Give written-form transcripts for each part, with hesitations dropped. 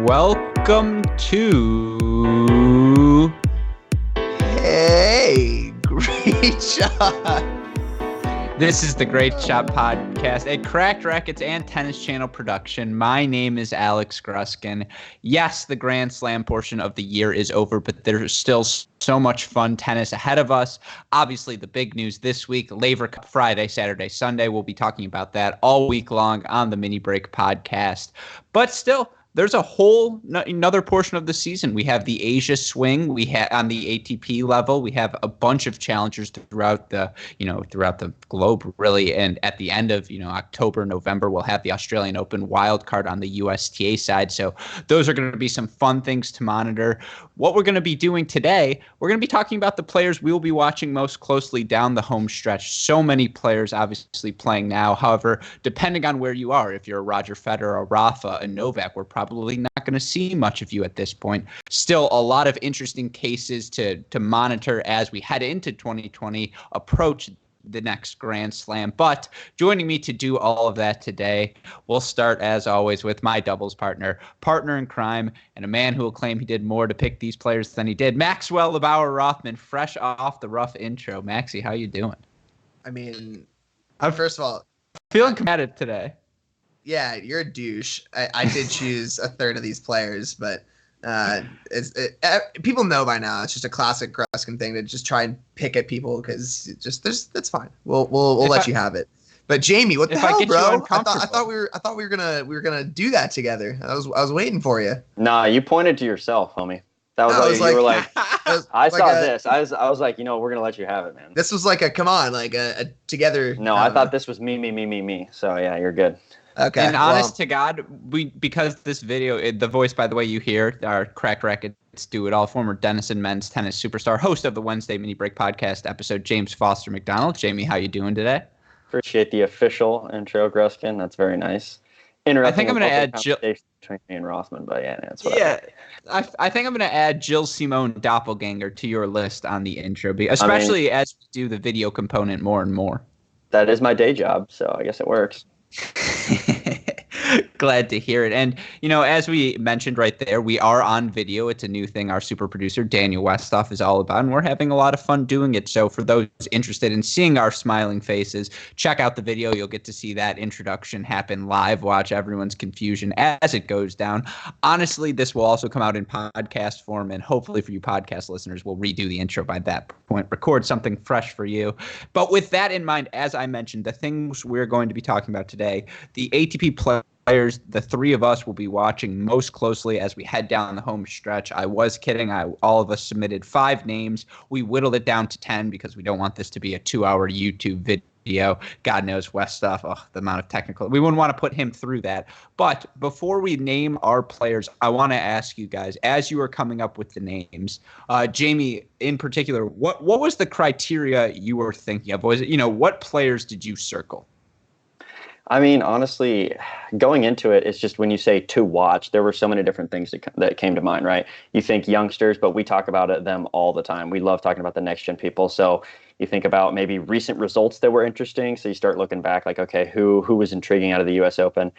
Welcome to... Hey, great shot. This is the Great Shot Podcast, a Cracked Racquets and Tennis Channel production. My name is Alex Gruskin. Yes, the Grand Slam portion of the year is over, but there's still so much fun tennis ahead of us. Obviously, the big news this week, Laver Cup Friday, Saturday, Sunday. We'll be talking about that all week long on the Mini Break podcast. But still, there's a whole another portion of the season. We have the Asia swing. We have on the ATP level. We have a bunch of challengers throughout the globe, really. And at the end of October, November, we'll have the Australian Open wildcard on the USTA side. So those are going to be some fun things to monitor. What we're going to be doing today, we're going to be talking about the players we will be watching most closely down the home stretch. So many players obviously playing now. However, depending on where you are, if you're a Roger Federer, a Rafa, a Novak, we're probably not going to see much of you at this point. Still, a lot of interesting cases to monitor as we head into 2020, approach the next Grand Slam. But joining me to do all of that today, we'll start as always with my doubles partner in crime, and a man who will claim he did more to pick these players than he did, Maxwell LeBauer Rothman, fresh off the rough intro. Maxie, how you doing? I mean, I'm first of all, feeling combative today. Yeah, you're a douche. I did choose a third of these players, but people know by now. It's just a classic Gruskin thing to just try and pick at people because that's fine. We'll let you have it. But Jamie, what the hell, bro? I thought we were gonna do that together. I was waiting for you. Nah, you pointed to yourself, homie. That was you were like, I saw this. I was like, we're gonna let you have it, man. This was like a come on, like a together. No, I thought this was me. So yeah, you're good. Okay. And honest to God, because this video, the voice, by the way, you hear, our Cracked Racquets do it all, former Denison men's tennis superstar, host of the Wednesday Mini Break podcast episode, James Foster McDonald. Jamie, how you doing today? Appreciate the official intro, Gruskin. That's very nice. Interesting. I think I'm going to add Jill between me and Rothman, but yeah, that's what. Yeah, I think I'm going to add Jill Simone Doppelganger to your list on the intro, especially as we do the video component more and more. That is my day job, so I guess it works. Glad to hear it. And, as we mentioned right there, we are on video. It's a new thing our super producer, Daniel Westhoff, is all about, and we're having a lot of fun doing it. So for those interested in seeing our smiling faces, check out the video. You'll get to see that introduction happen live. Watch everyone's confusion as it goes down. Honestly, this will also come out in podcast form, and hopefully for you podcast listeners, we'll redo the intro by that point, record something fresh for you. But with that in mind, as I mentioned, the things we're going to be talking about today, the ATP players, the three of us will be watching most closely as we head down the home stretch. I was kidding. All of us submitted 5 names. We whittled it down to 10 because we don't want this to be a 2-hour YouTube video. God knows Westhoff, the amount of technical. We wouldn't want to put him through that. But before we name our players, I want to ask you guys, as you are coming up with the names, Jamie in particular, what was the criteria you were thinking of? Was it, what players did you circle? I mean, honestly, going into it, it's just when you say to watch, there were so many different things that came to mind, right? You think youngsters, but we talk about them all the time. We love talking about the next gen people. So you think about maybe recent results that were interesting. So you start looking back like, okay, who was intriguing out of the U.S. Open?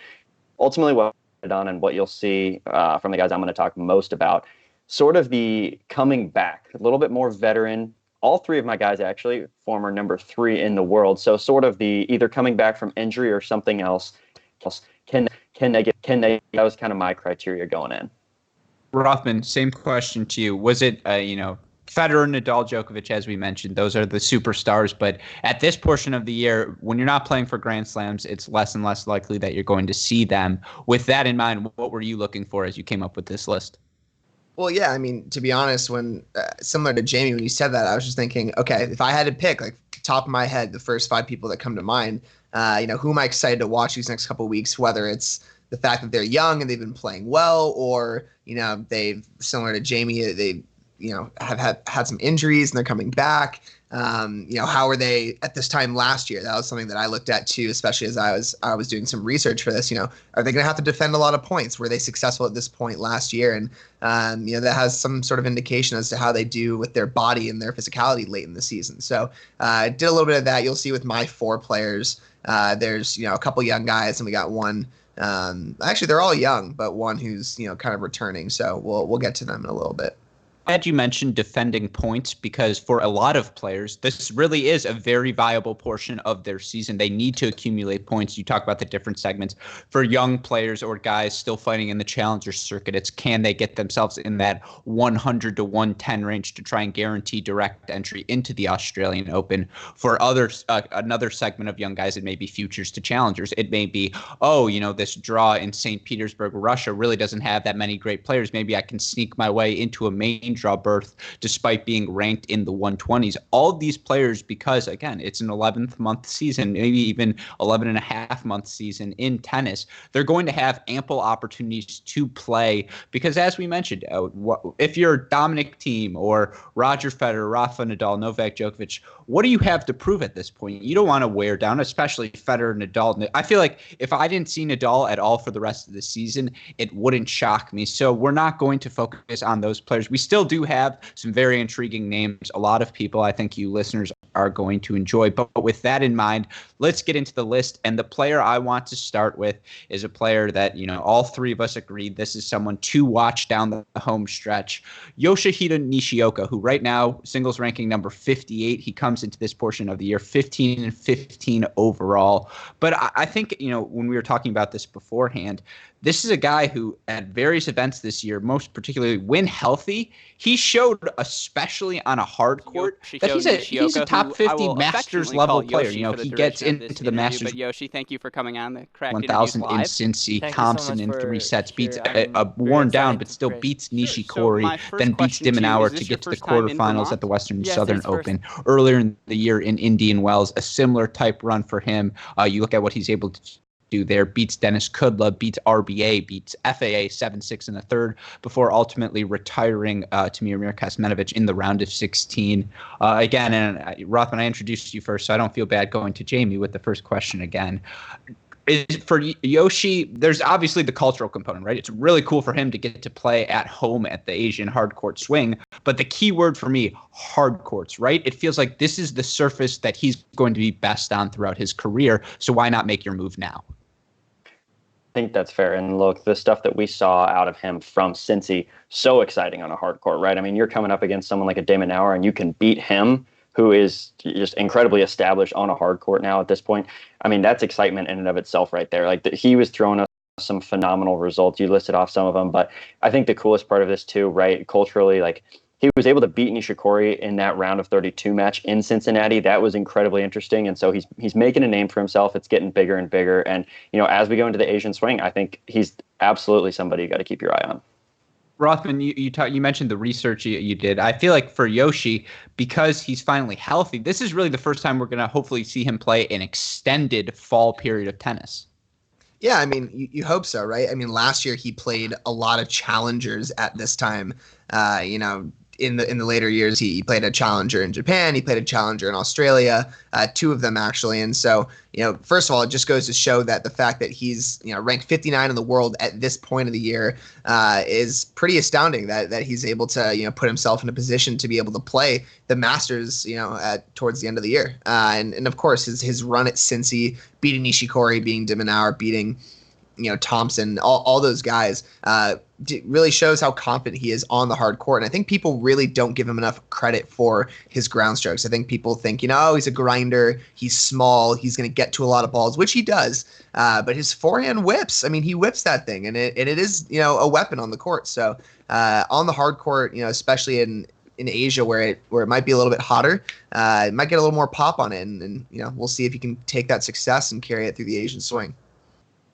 Ultimately, what I've done and what you'll see from the guys I'm going to talk most about, sort of the coming back, a little bit more veteran. All 3 of my guys actually former number 3 in the world. So sort of the either coming back from injury or something else. Can they that was kind of my criteria going in. Rothman, same question to you. Was it Federer, Nadal, Djokovic, as we mentioned, those are the superstars, but at this portion of the year, when you're not playing for Grand Slams, it's less and less likely that you're going to see them. With that in mind, what were you looking for as you came up with this list? Well, yeah, I mean, to be honest, when similar to Jamie, when you said that, I was just thinking, okay, if I had to pick, like, top of my head, the first 5 people that come to mind, who am I excited to watch these next couple of weeks, whether it's the fact that they're young and they've been playing well, or, they've, similar to Jamie, they, have had some injuries and they're coming back. How are they at this time last year? That was something that I looked at too, especially as I was doing some research for this. Are they going to have to defend a lot of points? Were they successful at this point last year? And that has some sort of indication as to how they do with their body and their physicality late in the season. So I did a little bit of that. You'll see with my 4 players. There's a couple young guys, and we got one Actually, they're all young, but one who's kind of returning. So we'll get to them in a little bit. Glad you mentioned defending points, because for a lot of players, this really is a very viable portion of their season. They need to accumulate points. You talk about the different segments. For young players or guys still fighting in the challenger circuit, it's can they get themselves in that 100 to 110 range to try and guarantee direct entry into the Australian Open. For others, another segment of young guys, it may be futures to challengers. It may be, this draw in St. Petersburg, Russia really doesn't have that many great players. Maybe I can sneak my way into a main draw berth despite being ranked in the 120s. All of these players, because again, it's an 11th month season, maybe even 11 and a half month season in tennis, they're going to have ample opportunities to play, because as we mentioned, if you're Dominic Thiem or Roger Federer, Rafa Nadal, Novak Djokovic, what do you have to prove at this point? You don't want to wear down, especially Federer, Nadal. I feel like if I didn't see Nadal at all for the rest of the season, it wouldn't shock me. So we're not going to focus on those players. We still do have some very intriguing names. A lot of people I think you listeners are going to enjoy. But with that in mind, let's get into the list. And the player I want to start with is a player that, all three of us agreed this is someone to watch down the home stretch. Yoshihito Nishioka, who right now singles ranking number 58. He comes into this portion of the year 15 and 15 overall. But I think, when we were talking about this beforehand, this is a guy who at various events this year, most particularly when healthy, he showed, especially on a hard court, that he's a top 50 Masters level player. He gets into the Masters. But Yoshi, thank you for coming on the Cracked 1000 in Live. Cincy. Thompson in 3 sets, beats worn down, but still beats Nishikori, then beats Dimonauer to get to the quarterfinals at the Western Southern Open. Earlier in the year in Indian Wells, a similar type run for him. You look at what he's able to do there, beats Dennis Kudla, beats RBA, beats FAA 7-6 in the third, before ultimately retiring to Miomir Kosmanovic in the round of 16. Again, and Rothman, I introduced you first, so I don't feel bad going to Jamie with the first question again. For Yoshi, there's obviously the cultural component, right? It's really cool for him to get to play at home at the Asian hard court swing. But the key word for me, hard courts, right? It feels like this is the surface that he's going to be best on throughout his career. So why not make your move now? I think that's fair. And look, the stuff that we saw out of him from Cincy, so exciting on a hard court, right? I mean, you're coming up against someone like a Dimonauer and you can beat him, who is just incredibly established on a hard court now at this point. I mean, that's excitement in and of itself right there. Like he was throwing us some phenomenal results. You listed off some of them, but I think the coolest part of this too, right, culturally, like he was able to beat Nishikori in that round of 32 match in Cincinnati. That was incredibly interesting. And so he's making a name for himself. It's getting bigger and bigger. And, as we go into the Asian swing, I think he's absolutely somebody you got to keep your eye on. Rothman, you mentioned the research you did. I feel like for Yoshi, because he's finally healthy, this is really the first time we're going to hopefully see him play an extended fall period of tennis. Yeah, I mean, you hope so, right? I mean, last year he played a lot of challengers at this time. In the later years, he played a challenger in Japan. He played a challenger in Australia, 2 of them actually. And so, first of all, it just goes to show that the fact that he's ranked 59 in the world at this point of the year is pretty astounding. That he's able to put himself in a position to be able to play the Masters towards the end of the year. And of course his run at Cincy, beating Nishikori, beating Dimonauer, beating Thompson, all those guys, really shows how confident he is on the hard court. And I think people really don't give him enough credit for his ground strokes. I think people think, he's a grinder, he's small, he's going to get to a lot of balls, which he does. But his forehand whips. I mean, he whips that thing, and it is, a weapon on the court. So on the hard court, especially in Asia where it might be a little bit hotter, it might get a little more pop on it. And we'll see if he can take that success and carry it through the Asian swing.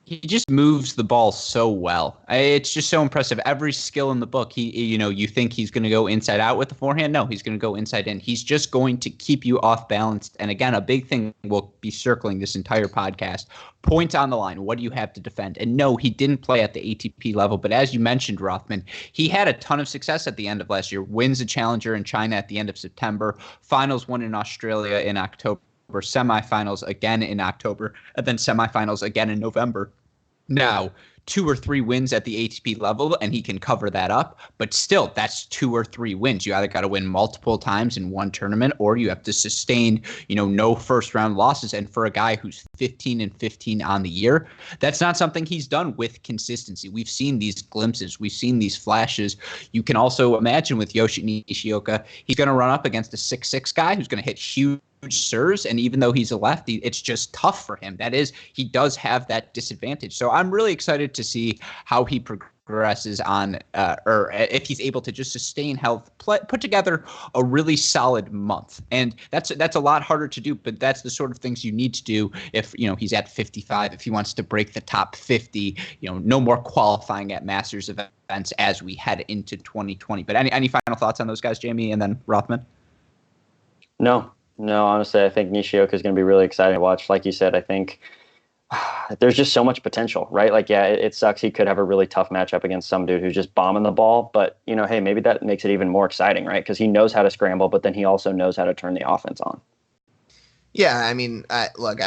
He just moves the ball so well. It's just so impressive. Every skill in the book, you think he's going to go inside out with the forehand. No, he's going to go inside in. He's just going to keep you off balance. And again, a big thing we'll be circling this entire podcast, points on the line. What do you have to defend? And no, he didn't play at the ATP level. But as you mentioned, Rothman, he had a ton of success at the end of last year. Wins a challenger in China at the end of September. Finals won in Australia in October. Semifinals again in October. And then semifinals again in November. Now, 2 or 3 wins at the ATP level, and he can cover that up. But still, that's 2 or 3 wins. You either got to win multiple times in one tournament, or you have to sustain, no first-round losses. And for a guy who's 15-15 on the year, that's not something he's done with consistency. We've seen these glimpses. We've seen these flashes. You can also imagine with Yoshi Nishioka, he's going to run up against a 6'6" guy who's going to hit huge serves, and even though he's a lefty, it's just tough for him. He does have that disadvantage. So I'm really excited to see how he progresses on, or if he's able to just sustain health, put together a really solid month. And that's a lot harder to do, but that's the sort of things you need to do if he's at 55, if he wants to break the top 50. No more qualifying at Masters events as we head into 2020. But any final thoughts on those guys, Jamie, and then Rothman? No, honestly, I think Nishioka is going to be really exciting to watch. Like you said, I think there's just so much potential, right? Like, yeah, it sucks. He could have a really tough matchup against some dude who's just bombing the ball. But, hey, maybe that makes it even more exciting, right? Because he knows how to scramble, but then he also knows how to turn the offense on. Yeah, I mean, look,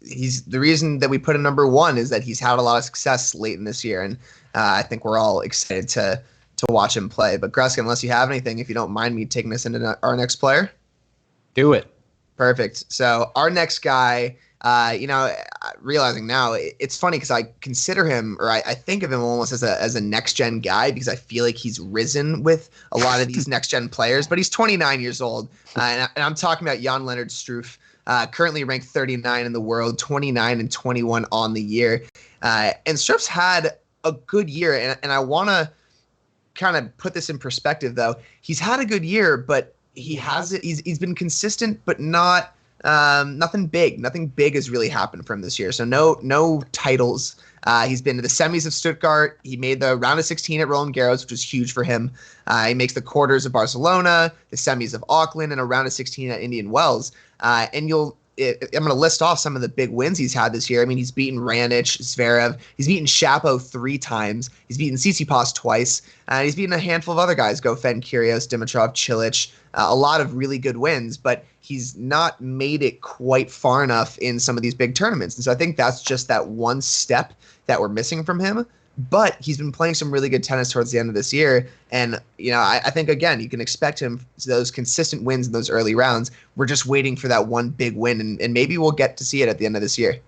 he's the reason that we put him number one is that he's had a lot of success late in this year. And I think we're all excited to watch him play. But Gruskin, unless you have anything, if you don't mind me taking us into our next player. Do it. Perfect. So our next guy, realizing now, it's funny because I consider him, or I think of him almost as a next gen guy, because I feel like he's risen with a lot of these next gen players. But he's 29 years old, and I'm talking about Jan-Lennard Struff, currently ranked 39 in the world, 29-21 on the year, and Struff's had a good year, and I want to kind of put this in perspective, though. He's had a good year, but he's been consistent, but not nothing big. Nothing big has really happened for him this year. So no titles. He's been to the semis of Stuttgart. He made the round of 16 at Roland Garros, which was huge for him. He makes the quarters of Barcelona, the semis of Auckland, and a round of 16 at Indian Wells. I'm going to list off some of the big wins he's had this year. I mean, he's beaten Raonic, Zverev. He's beaten Shapo 3 times. He's beaten Tsitsipas twice. He's beaten a handful of other guys, Goffin, Kyrgios, Dimitrov, Cilic. A lot of really good wins, but he's not made it quite far enough in some of these big tournaments. And so I think that's just that one step that we're missing from him. But he's been playing some really good tennis towards the end of this year. And, I think, again, you can expect him to those consistent wins in those early rounds. We're just waiting for that one big win, and maybe we'll get to see it at the end of this year.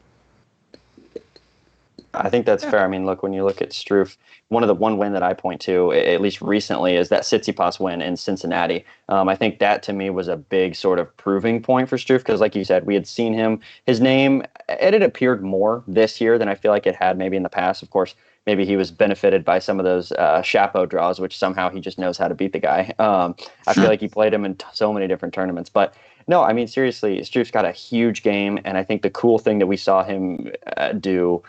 I think that's fair. I mean, look, when you look at Struff, one win that I point to, at least recently, is that Tsitsipas win in Cincinnati. I think that, to me, was a big sort of proving point for Struff because, like you said, we had seen his name, it had appeared more this year than I feel like it had maybe in the past. Of course, maybe he was benefited by some of those Shapo draws, which somehow he just knows how to beat the guy. I feel like he played him in so many different tournaments. But no, I mean, seriously, Struff's got a huge game. And I think the cool thing that we saw him do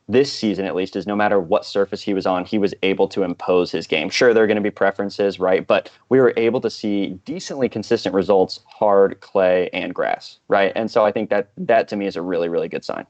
this season, at least, is no matter what surface he was on, he was able to impose his game. Sure, there are going to be preferences, right? But we were able to see decently consistent results, hard, clay, and grass, right? And so I think that to me is a really, really good sign.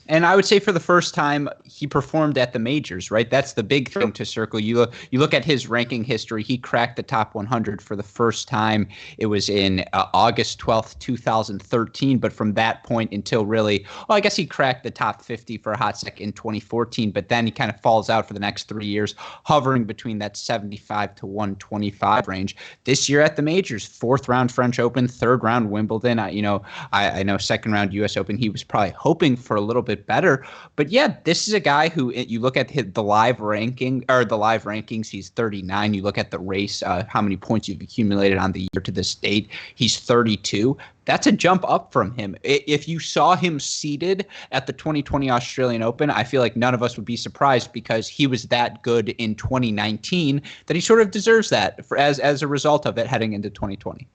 And I would say for the first time, he performed at the majors, right? That's the big thing to circle. You look at his ranking history. He cracked the top 100 for the first time. It was in August 12th, 2013. But from that point until really, I guess he cracked the top 50 for a hot sec in 2014. But then he kind of falls out for the next 3 years, hovering between that 75 to 125 range. This year at the majors, 4th round French Open, 3rd round Wimbledon. I know 2nd round U.S. Open. He was probably hoping for a little bit better, but yeah, this is a guy who you look at the live rankings. He's 39. You look at the race, how many points you've accumulated on the year to this date. He's 32. That's a jump up from him. If you saw him seeded at the 2020 Australian Open, I feel like none of us would be surprised because he was that good in 2019 that he sort of deserves that as a result of it heading into 2020.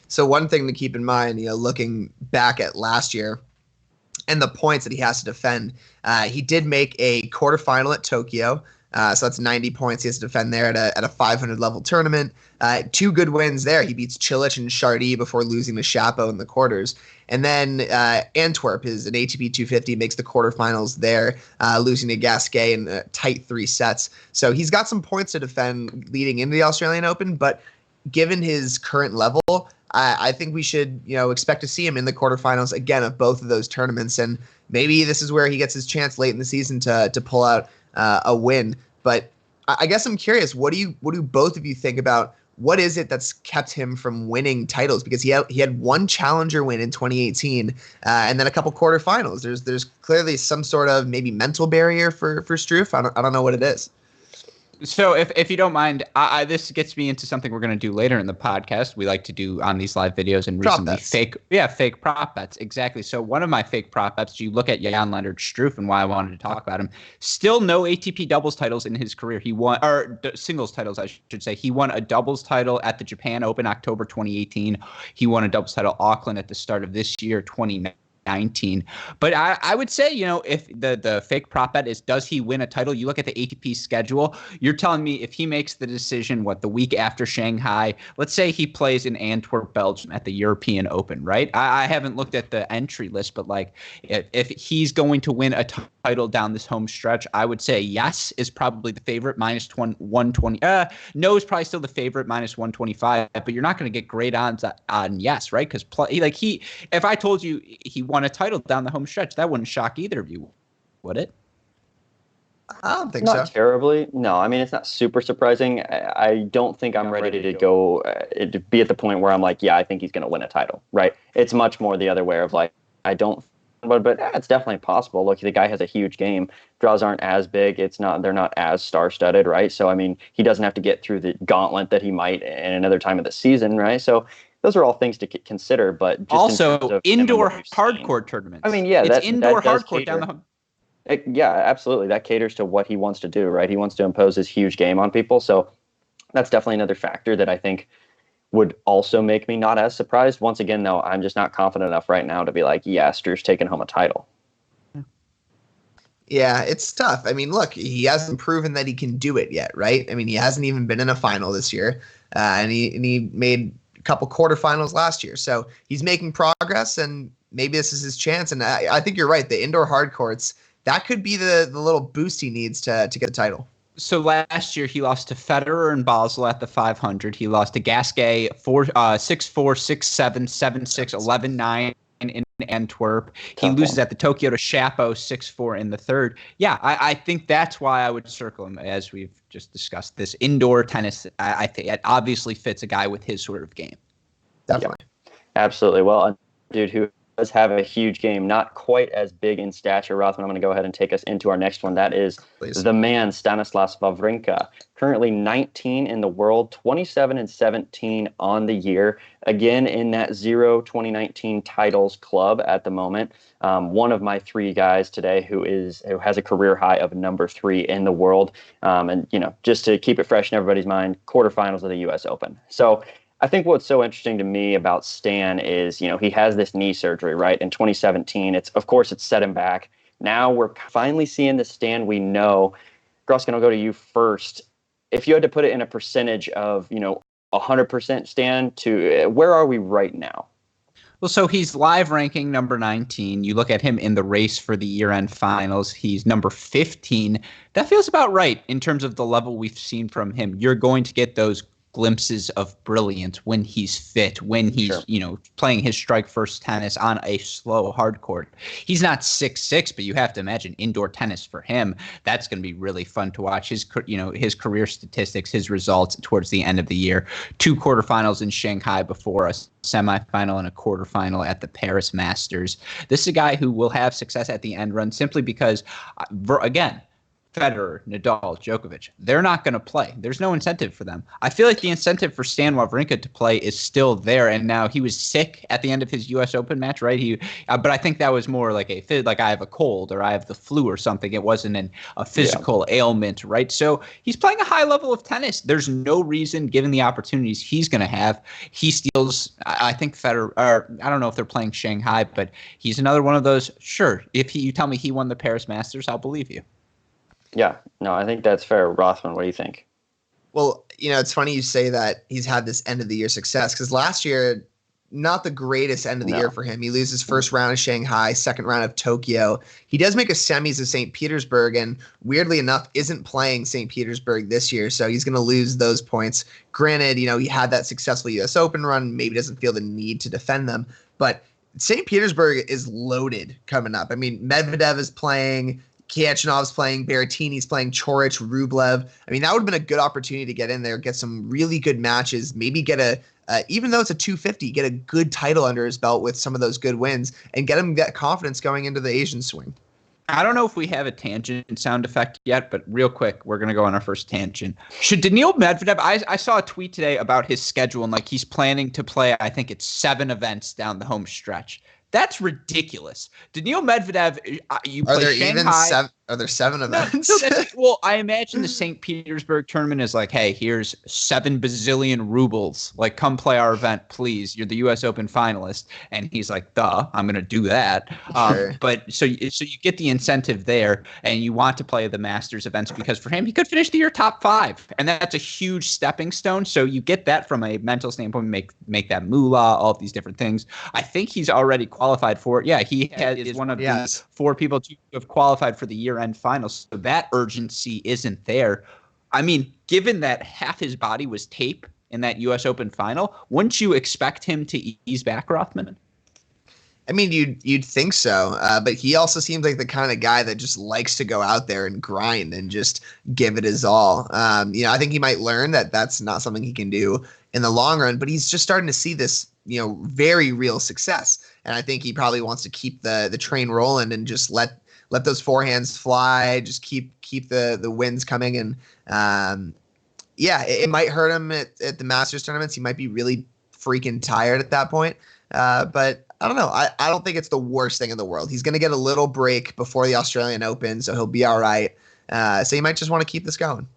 So one thing to keep in mind, looking back at last year, and the points that he has to defend. He did make a quarterfinal at Tokyo, so that's 90 points he has to defend there at a 500 level tournament. 2 good wins there. He beats Cilic and Chardy before losing to Shapo in the quarters. And then Antwerp is an ATP 250, makes the quarterfinals there, losing to Gasquet in a tight 3 sets. So he's got some points to defend leading into the Australian Open, but given his current level, I think we should, expect to see him in the quarterfinals again of both of those tournaments. And maybe this is where he gets his chance late in the season to pull out a win. But I guess I'm curious, what do both of you think about what is it that's kept him from winning titles? Because he had one challenger win in 2018 and then a couple quarterfinals. There's clearly some sort of maybe mental barrier for Struff. I don't know what it is. So if you don't mind, this gets me into something we're going to do later in the podcast. We like to do on these live videos and recently fake prop bets. Exactly. So one of my fake prop bets, you look at Jan-Lennard Struff and why I wanted to talk about him. Still no ATP doubles titles in his career. He won, or singles titles, I should say. He won a doubles title at the Japan Open, October 2018. He won a doubles title Auckland at the start of this year, 2019. But I would say, if the fake prop bet is, does he win a title? You look at the ATP schedule. You're telling me if he makes the decision, the week after Shanghai, let's say he plays in Antwerp, Belgium at the European Open, right? I haven't looked at the entry list, but if he's going to win a title down this home stretch, I would say yes is probably the favorite, minus 120. No is probably still the favorite, minus 125, but you're not going to get great odds on yes, right? Because if I told you he won a title down the home stretch, that wouldn't shock either of you, would it? I don't think so. Not terribly. No, I mean, it's not super surprising. I don't think I'm ready to go to be at the point where I'm like, yeah, I think he's going to win a title, right? It's much more the other way of I don't, but it's definitely possible. Look, the guy has a huge game. Draws aren't as big. They're not as star-studded, right? So, I mean, he doesn't have to get through the gauntlet that he might in another time of the season, right? So, those are all things to consider, but just also indoor hardcourt tournaments. I mean, yeah, it's indoor hardcourt down the home. Yeah, absolutely. That caters to what he wants to do, right? He wants to impose his huge game on people. So that's definitely another factor that I think would also make me not as surprised. Once again, though, I'm just not confident enough right now to be like, yeah, Struff's taking home a title. Yeah, it's tough. I mean, look, he hasn't proven that he can do it yet, right? I mean, he hasn't even been in a final this year, and he made couple quarterfinals last year. So he's making progress, and maybe this is his chance. And I think you're right. The indoor hard courts, that could be the little boost he needs to get the title. So last year he lost to Federer in Basel at the 500. He lost to Gasquet 6-4, 6-7, 7-6, 11-9 in Antwerp. He loses at the Tokyo to Shapo 6-4 in the third. Yeah, I think that's why I would circle him, as we've just discussed. This indoor tennis, I think it obviously fits a guy with his sort of game. Definitely. Yeah, absolutely. Well, a dude who does have a huge game, not quite as big in stature, Rothman, I'm going to go ahead and take us into our next one. That is the man, Stanislas Wawrinka. Currently 19 in the world, 27-17 on the year. Again, in that 2019 titles club at the moment. One of my three guys today who has a career high of number 3 in the world. And, just to keep it fresh in everybody's mind, quarterfinals of the U.S. Open. So I think what's so interesting to me about Stan is, he has this knee surgery, right? In 2017, it's set him back. Now we're finally seeing the Stan we know. Gruskin, I'll go to you first. If you had to put it in a percentage of, 100% Stan to where are we right now? Well, so he's live ranking number 19. You look at him in the race for the year-end finals. He's number 15. That feels about right in terms of the level we've seen from him. You're going to get those glimpses of brilliance when he's fit, when he's, playing his strike first tennis on a slow hard court. He's not 6'6", but you have to imagine indoor tennis for him. That's going to be really fun to watch. His career statistics, his results towards the end of the year. 2 quarterfinals in Shanghai before a semifinal and a quarterfinal at the Paris Masters. This is a guy who will have success at the end run simply because, again, Federer, Nadal, Djokovic, they're not going to play. There's no incentive for them. I feel like the incentive for Stan Wawrinka to play is still there, and now he was sick at the end of his U.S. Open match, right? But I think that was more like like I have a cold or I have the flu or something. It wasn't a physical ailment, right? So he's playing a high level of tennis. There's no reason, given the opportunities he's going to have, he steals. I think Federer, or I don't know if they're playing Shanghai, but he's another one of those. Sure, if you tell me he won the Paris Masters, I'll believe you. Yeah, no, I think that's fair. Rothman, what do you think? Well, it's funny you say that he's had this end of the year success because last year not the greatest end of the year for him. He loses first round of Shanghai, second round of Tokyo. He does make a semis of St. Petersburg, and weirdly enough, isn't playing St. Petersburg this year, so he's going to lose those points. Granted, he had that successful U.S. Open run, maybe doesn't feel the need to defend them, but St. Petersburg is loaded coming up. I mean, Medvedev is playing, Khachanov's playing, Berrettini's playing, Coric, Rublev. I mean, that would have been a good opportunity to get in there, get some really good matches, maybe get even though it's a 250, get a good title under his belt with some of those good wins and get him that confidence going into the Asian swing. I don't know if we have a tangent sound effect yet, but real quick, we're going to go on our first tangent. Should Daniil Medvedev, I saw a tweet today about his schedule, and like he's planning to play, I think it's 7 events down the home stretch. That's ridiculous. Daniil Medvedev, you play Shanghai. Are there 7 events? Well, I imagine the St. Petersburg tournament is like, hey, here's 7 bazillion rubles. Like, come play our event, please. You're the U.S. Open finalist. And he's like, duh, I'm going to do that. Sure. But so you get the incentive there, and you want to play the Masters events because for him, he could finish the year top 5. And that's a huge stepping stone. So you get that from a mental standpoint, make that moolah, all of these different things. I think he's already qualified for it. Yeah, is one of the 4 people to have qualified for the year-end finals. So that urgency isn't there. I mean, given that half his body was tape in that U.S. Open final, wouldn't you expect him to ease back Rothman? I mean, you'd think so, but he also seems like the kind of guy that just likes to go out there and grind and just give it his all. I think he might learn that that's not something he can do in the long run, but he's just starting to see this, very real success. And I think he probably wants to keep the train rolling and just let those forehands fly, just keep the wins coming. And it might hurt him at the Masters tournaments. He might be really freaking tired at that point. But I don't know. I don't think it's the worst thing in the world. He's going to get a little break before the Australian Open, so he'll be all right. So you might just want to keep this going.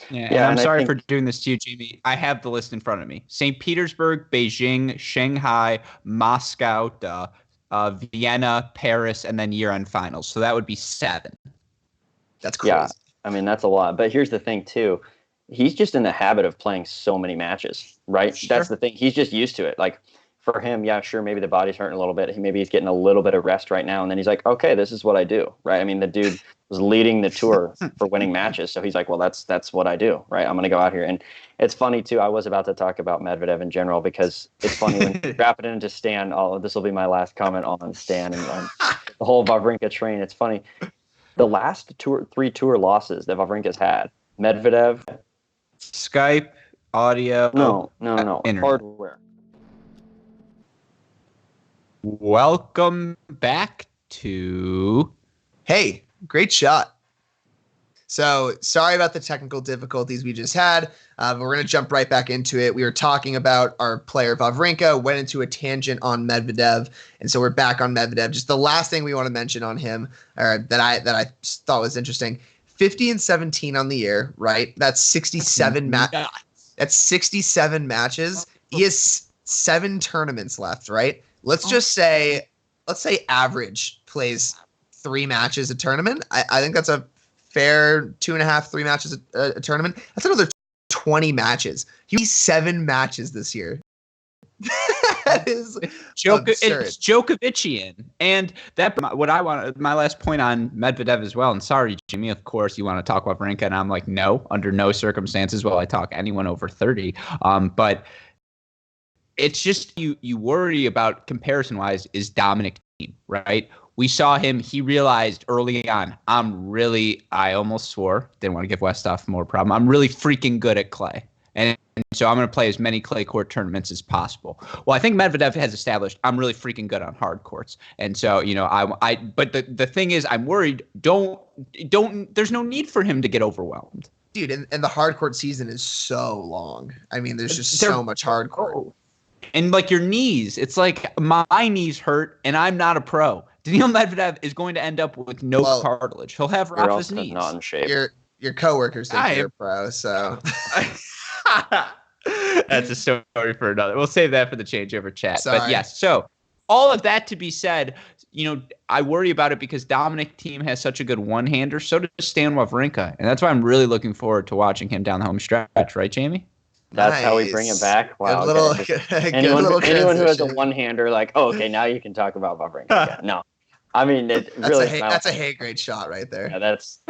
Yeah, and I'm sorry for doing this to you, Jamie. I have the list in front of me. St. Petersburg, Beijing, Shanghai, Moscow, Vienna, Paris, and then year-end finals. So that would be 7. That's crazy. Yeah, I mean, that's a lot. But here's the thing, too. He's just in the habit of playing so many matches, right? Sure. That's the thing. He's just used to it. Like, for him, yeah, sure, maybe the body's hurting a little bit. Maybe he's getting a little bit of rest right now. And then he's like, okay, this is what I do, right? I mean, the dude was leading the tour for winning matches. So he's like, well, that's what I do, right? I'm going to go out here. And it's funny, too. I was about to talk about Medvedev in general because it's funny when you wrap it into Stan. This will be my last comment on Stan and on the whole Wawrinka train. It's funny. The last 3 tour losses that Wawrinka's had, Medvedev. Skype, audio. No. Internet. Hardware. Welcome back to... Hey, great shot. So sorry about the technical difficulties we just had, but we're going to jump right back into it. We were talking about our player Wawrinka, went into a tangent on Medvedev, and so we're back on Medvedev. Just the last thing we want to mention on him, or that I thought was interesting, 50 and 17 on the year, right? That's 67 That's 67 matches. He has 7 tournaments left, right? Let's say average plays 3 matches a tournament. I think that's a fair 2.5, 3 matches a tournament. That's another 20 matches. He's 7 matches this year. That is it's Djokovician. And my last point on Medvedev as well. And sorry, Jimmy, of course you want to talk about Wawrinka, and I'm like, no, under no circumstances will I talk anyone over 30. But it's just you worry about comparison-wise is Dominic Thiem, right? We saw him. He realized early on, I almost swore, didn't want to give Westhoff more problem. I'm really freaking good at clay. And so I'm going to play as many clay court tournaments as possible. Well, I think Medvedev has established I'm really freaking good on hard courts. And so, but the thing is, I'm worried, there's no need for him to get overwhelmed. Dude, and the hard court season is so long. I mean, there's just so much hard court. And like your knees, it's like my knees hurt and I'm not a pro. Daniil Medvedev is going to end up with no cartilage. He'll have Rafa's knees. Not in shape. Your coworkers think you're a pro, so that's a story for another. We'll save that for the changeover chat. Sorry. But yes, so all of that to be said, I worry about it because Dominic Thiem has such a good one-hander. So does Stan Wawrinka, and that's why I'm really looking forward to watching him down the home stretch. Right, Jamie? That's how we bring it back. Wow. Anyone who has a one-hander, like, oh, okay, now you can talk about Wawrinka again. No, I mean, that's a hate grade shot right there. Yeah, that's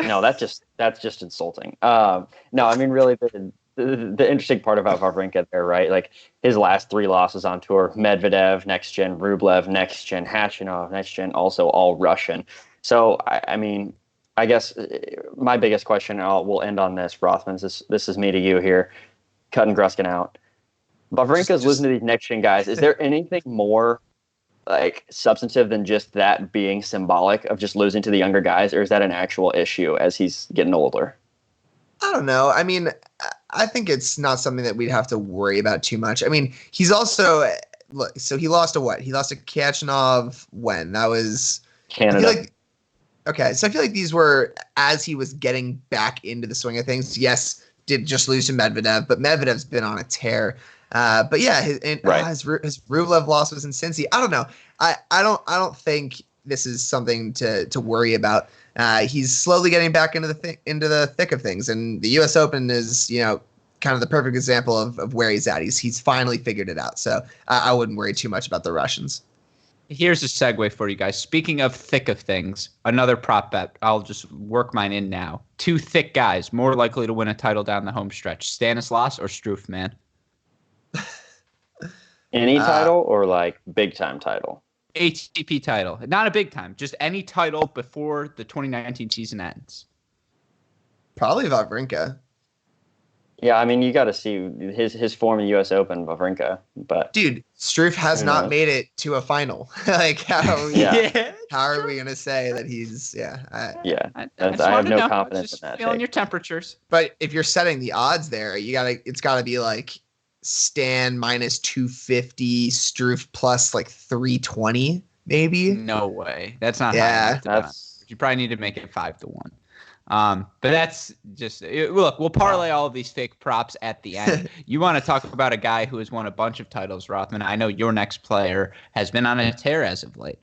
just insulting. No, I mean, really, the interesting part about Wawrinka there, right? Like his last 3 losses on tour: Medvedev, next gen; Rublev, next gen; Khachanov, next gen, also all Russian. So, I mean, I guess my biggest question, and we'll end on this, Rothman. This is me to you here, cutting Gruskin out. Wawrinka's losing to these next gen guys. Is there anything more like substantive than just that being symbolic of just losing to the younger guys, or is that an actual issue as he's getting older? I don't know. I mean, I think it's not something that we'd have to worry about too much. I mean, he's also so he lost to what? He lost to Khachanov when? That was Canada. Okay, so I feel like these were as he was getting back into the swing of things. Yes, did just lose to Medvedev, but Medvedev's been on a tear. But yeah, his Rublev loss was in Cincy. I don't know. I don't think this is something to worry about. He's slowly getting back into the thick of things, and the U.S. Open is kind of the perfect example of where he's at. He's finally figured it out. So I wouldn't worry too much about the Russians. Here's a segue for you guys. Speaking of thick of things, another prop bet. I'll just work mine in now. 2 thick guys more likely to win a title down the home stretch: Stanislas or Struff, man. Any title or like big time title? ATP title. Not a big time. Just any title before the 2019 season ends. Probably Wawrinka. Yeah, I mean, you got to see his form in the U.S. Open, Wawrinka. But dude, Struff has not made it to a final. Like, how are we gonna say that he's? I have no confidence in that. Feeling your temperatures. But if you're setting the odds there, it's got to be like Stan minus 250, Struff plus like 320, maybe. No way. That's not. Yeah, you probably need to make it 5-1. But that's just look. We'll parlay all of these fake props at the end. You want to talk about a guy who has won a bunch of titles, Rothman? I know your next player has been on a tear as of late.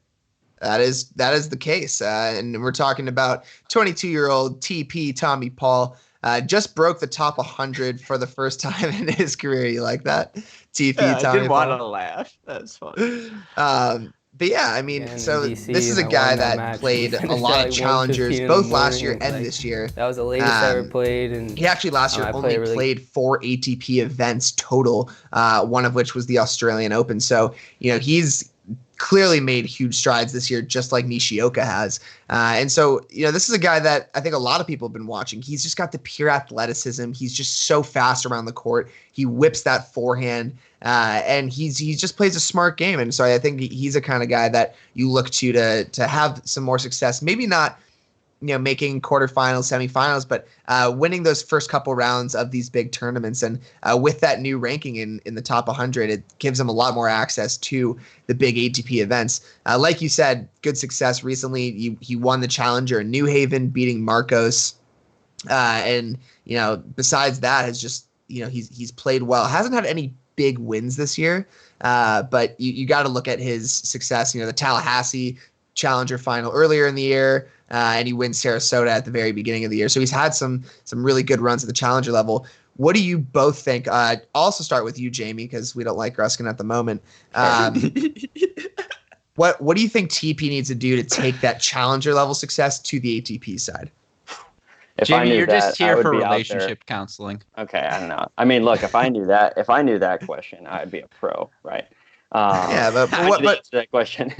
That is the case, and we're talking about 22-year-old TP Tommy Paul. Just broke the top 100 for the first time in his career. You like that? TP Tommy Paul. I didn't want to laugh. That's funny. But yeah, I mean, so this is a guy that played a lot of challengers both last year and this year. That was the latest I ever played. And he actually last year only played 4 ATP events total, one of which was the Australian Open. So, he's clearly made huge strides this year, just like Nishioka has. And so, this is a guy that I think a lot of people have been watching. He's just got the pure athleticism. He's just so fast around the court. He whips that forehand, and he just plays a smart game. And so I think he's a kind of guy that you look to have some more success. Maybe not, making quarterfinals, semifinals, but winning those first couple rounds of these big tournaments. And with that new ranking in the top 100, it gives him a lot more access to the big ATP events. Like you said, good success recently. He won the Challenger in New Haven, beating Marcos. And, besides that, has just, he's played well. Hasn't had any big wins this year, but you got to look at his success. The Tallahassee Challenger final earlier in the year, and he wins Sarasota at the very beginning of the year. So he's had some really good runs at the Challenger level. What do you both think? I'll also start with you, Jamie, because we don't like Gruskin at the moment. What do you think TP needs to do to take that Challenger level success to the ATP side? Jamie, you're just here for relationship counseling. Okay, I don't know. I mean, look, if I knew that question, I'd be a pro, right? But that question.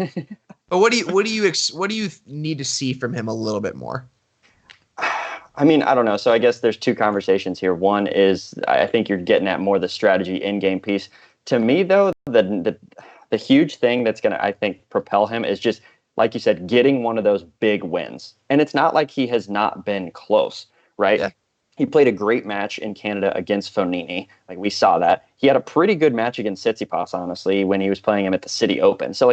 But what do you need to see from him a little bit more? I mean, I don't know. So I guess there's 2 conversations here. One is I think you're getting at more the strategy in-game piece. To me, though, the huge thing that's going to, I think, propel him is just, like you said, getting one of those big wins. And it's not like he has not been close, right? Yeah. He played a great match in Canada against Fognini. Like, we saw that. He had a pretty good match against Tsitsipas, honestly, when he was playing him at the City Open. So,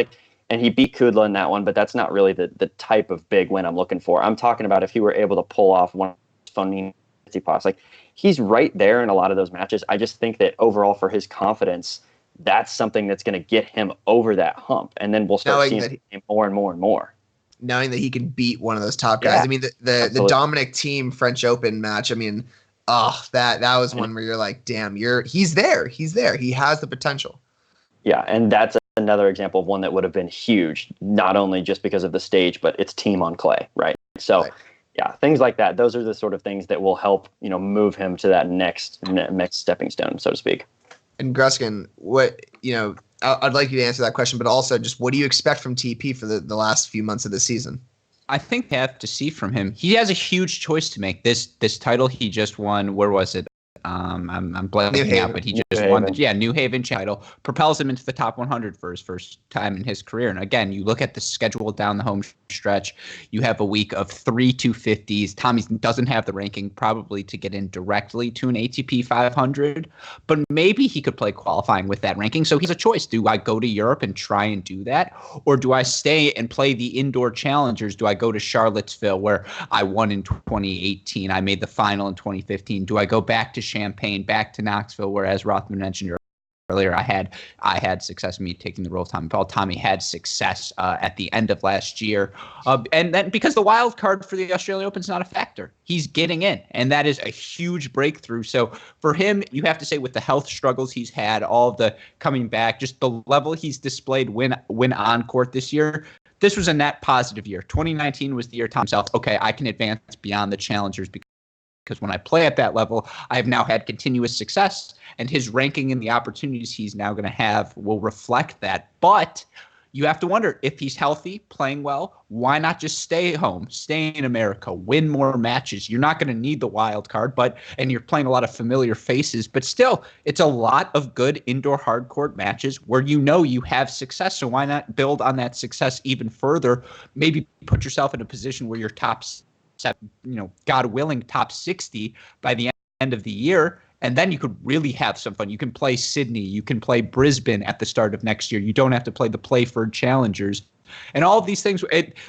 and he beat Kudla in that one, but that's not really the type of big win I'm looking for. I'm talking about if he were able to pull off one Fognini Tsitsipas. Like, he's right there in a lot of those matches. I just think that overall for his confidence, that's something that's going to get him over that hump. And then we'll start seeing him more and more and more. Knowing that he can beat one of those top guys. Yeah, I mean, the Dominic Thiem French Open match, I mean, Oh, that was one where you're like, damn, he's there. He's there. He has the potential. Yeah, and that's another example of one that would have been huge, not only just because of the stage, but its team on clay, right? So, right. Yeah, things like that. Those are the sort of things that will help, move him to that next stepping stone, so to speak. And Gruskin, I'd like you to answer that question, but also just what do you expect from TP for the last few months of the season? I think they have to see from him. He has a huge choice to make. This title he just won. Where was it? I'm blanking out, but he just won the New Haven title, propels him into the top 100 for his first time in his career. And again, you look at the schedule down the home stretch, you have a week of 3 250s. Tommy doesn't have the ranking probably to get in directly to an ATP 500, but maybe he could play qualifying with that ranking. So he has a choice. Do I go to Europe and try and do that? Or do I stay and play the indoor challengers? Do I go to Charlottesville where I won in 2018? I made the final in 2015. Do I go back to Champaign, back to Knoxville, whereas Rothman mentioned earlier, I had success in me taking the role of Tommy Paul. Tommy had success at the end of last year. And then because the wild card for the Australian Open is not a factor, he's getting in. And that is a huge breakthrough. So for him, you have to say with the health struggles he's had, all of the coming back, just the level he's displayed when on court this year, this was a net positive year. 2019 was the year Tom himself, okay, I can advance beyond the challengers because when I play at that level, I have now had continuous success, and his ranking and the opportunities he's now going to have will reflect that. But you have to wonder, if he's healthy, playing well, why not just stay home, stay in America, win more matches? You're not going to need the wild card, and you're playing a lot of familiar faces, but still, it's a lot of good indoor hard court matches where you have success. So why not build on that success even further? Maybe put yourself in a position where you're God willing, top 60 by the end of the year. And then you could really have some fun. You can play Sydney. You can play Brisbane at the start of next year. You don't have to play the Playford Challengers. And all of these things.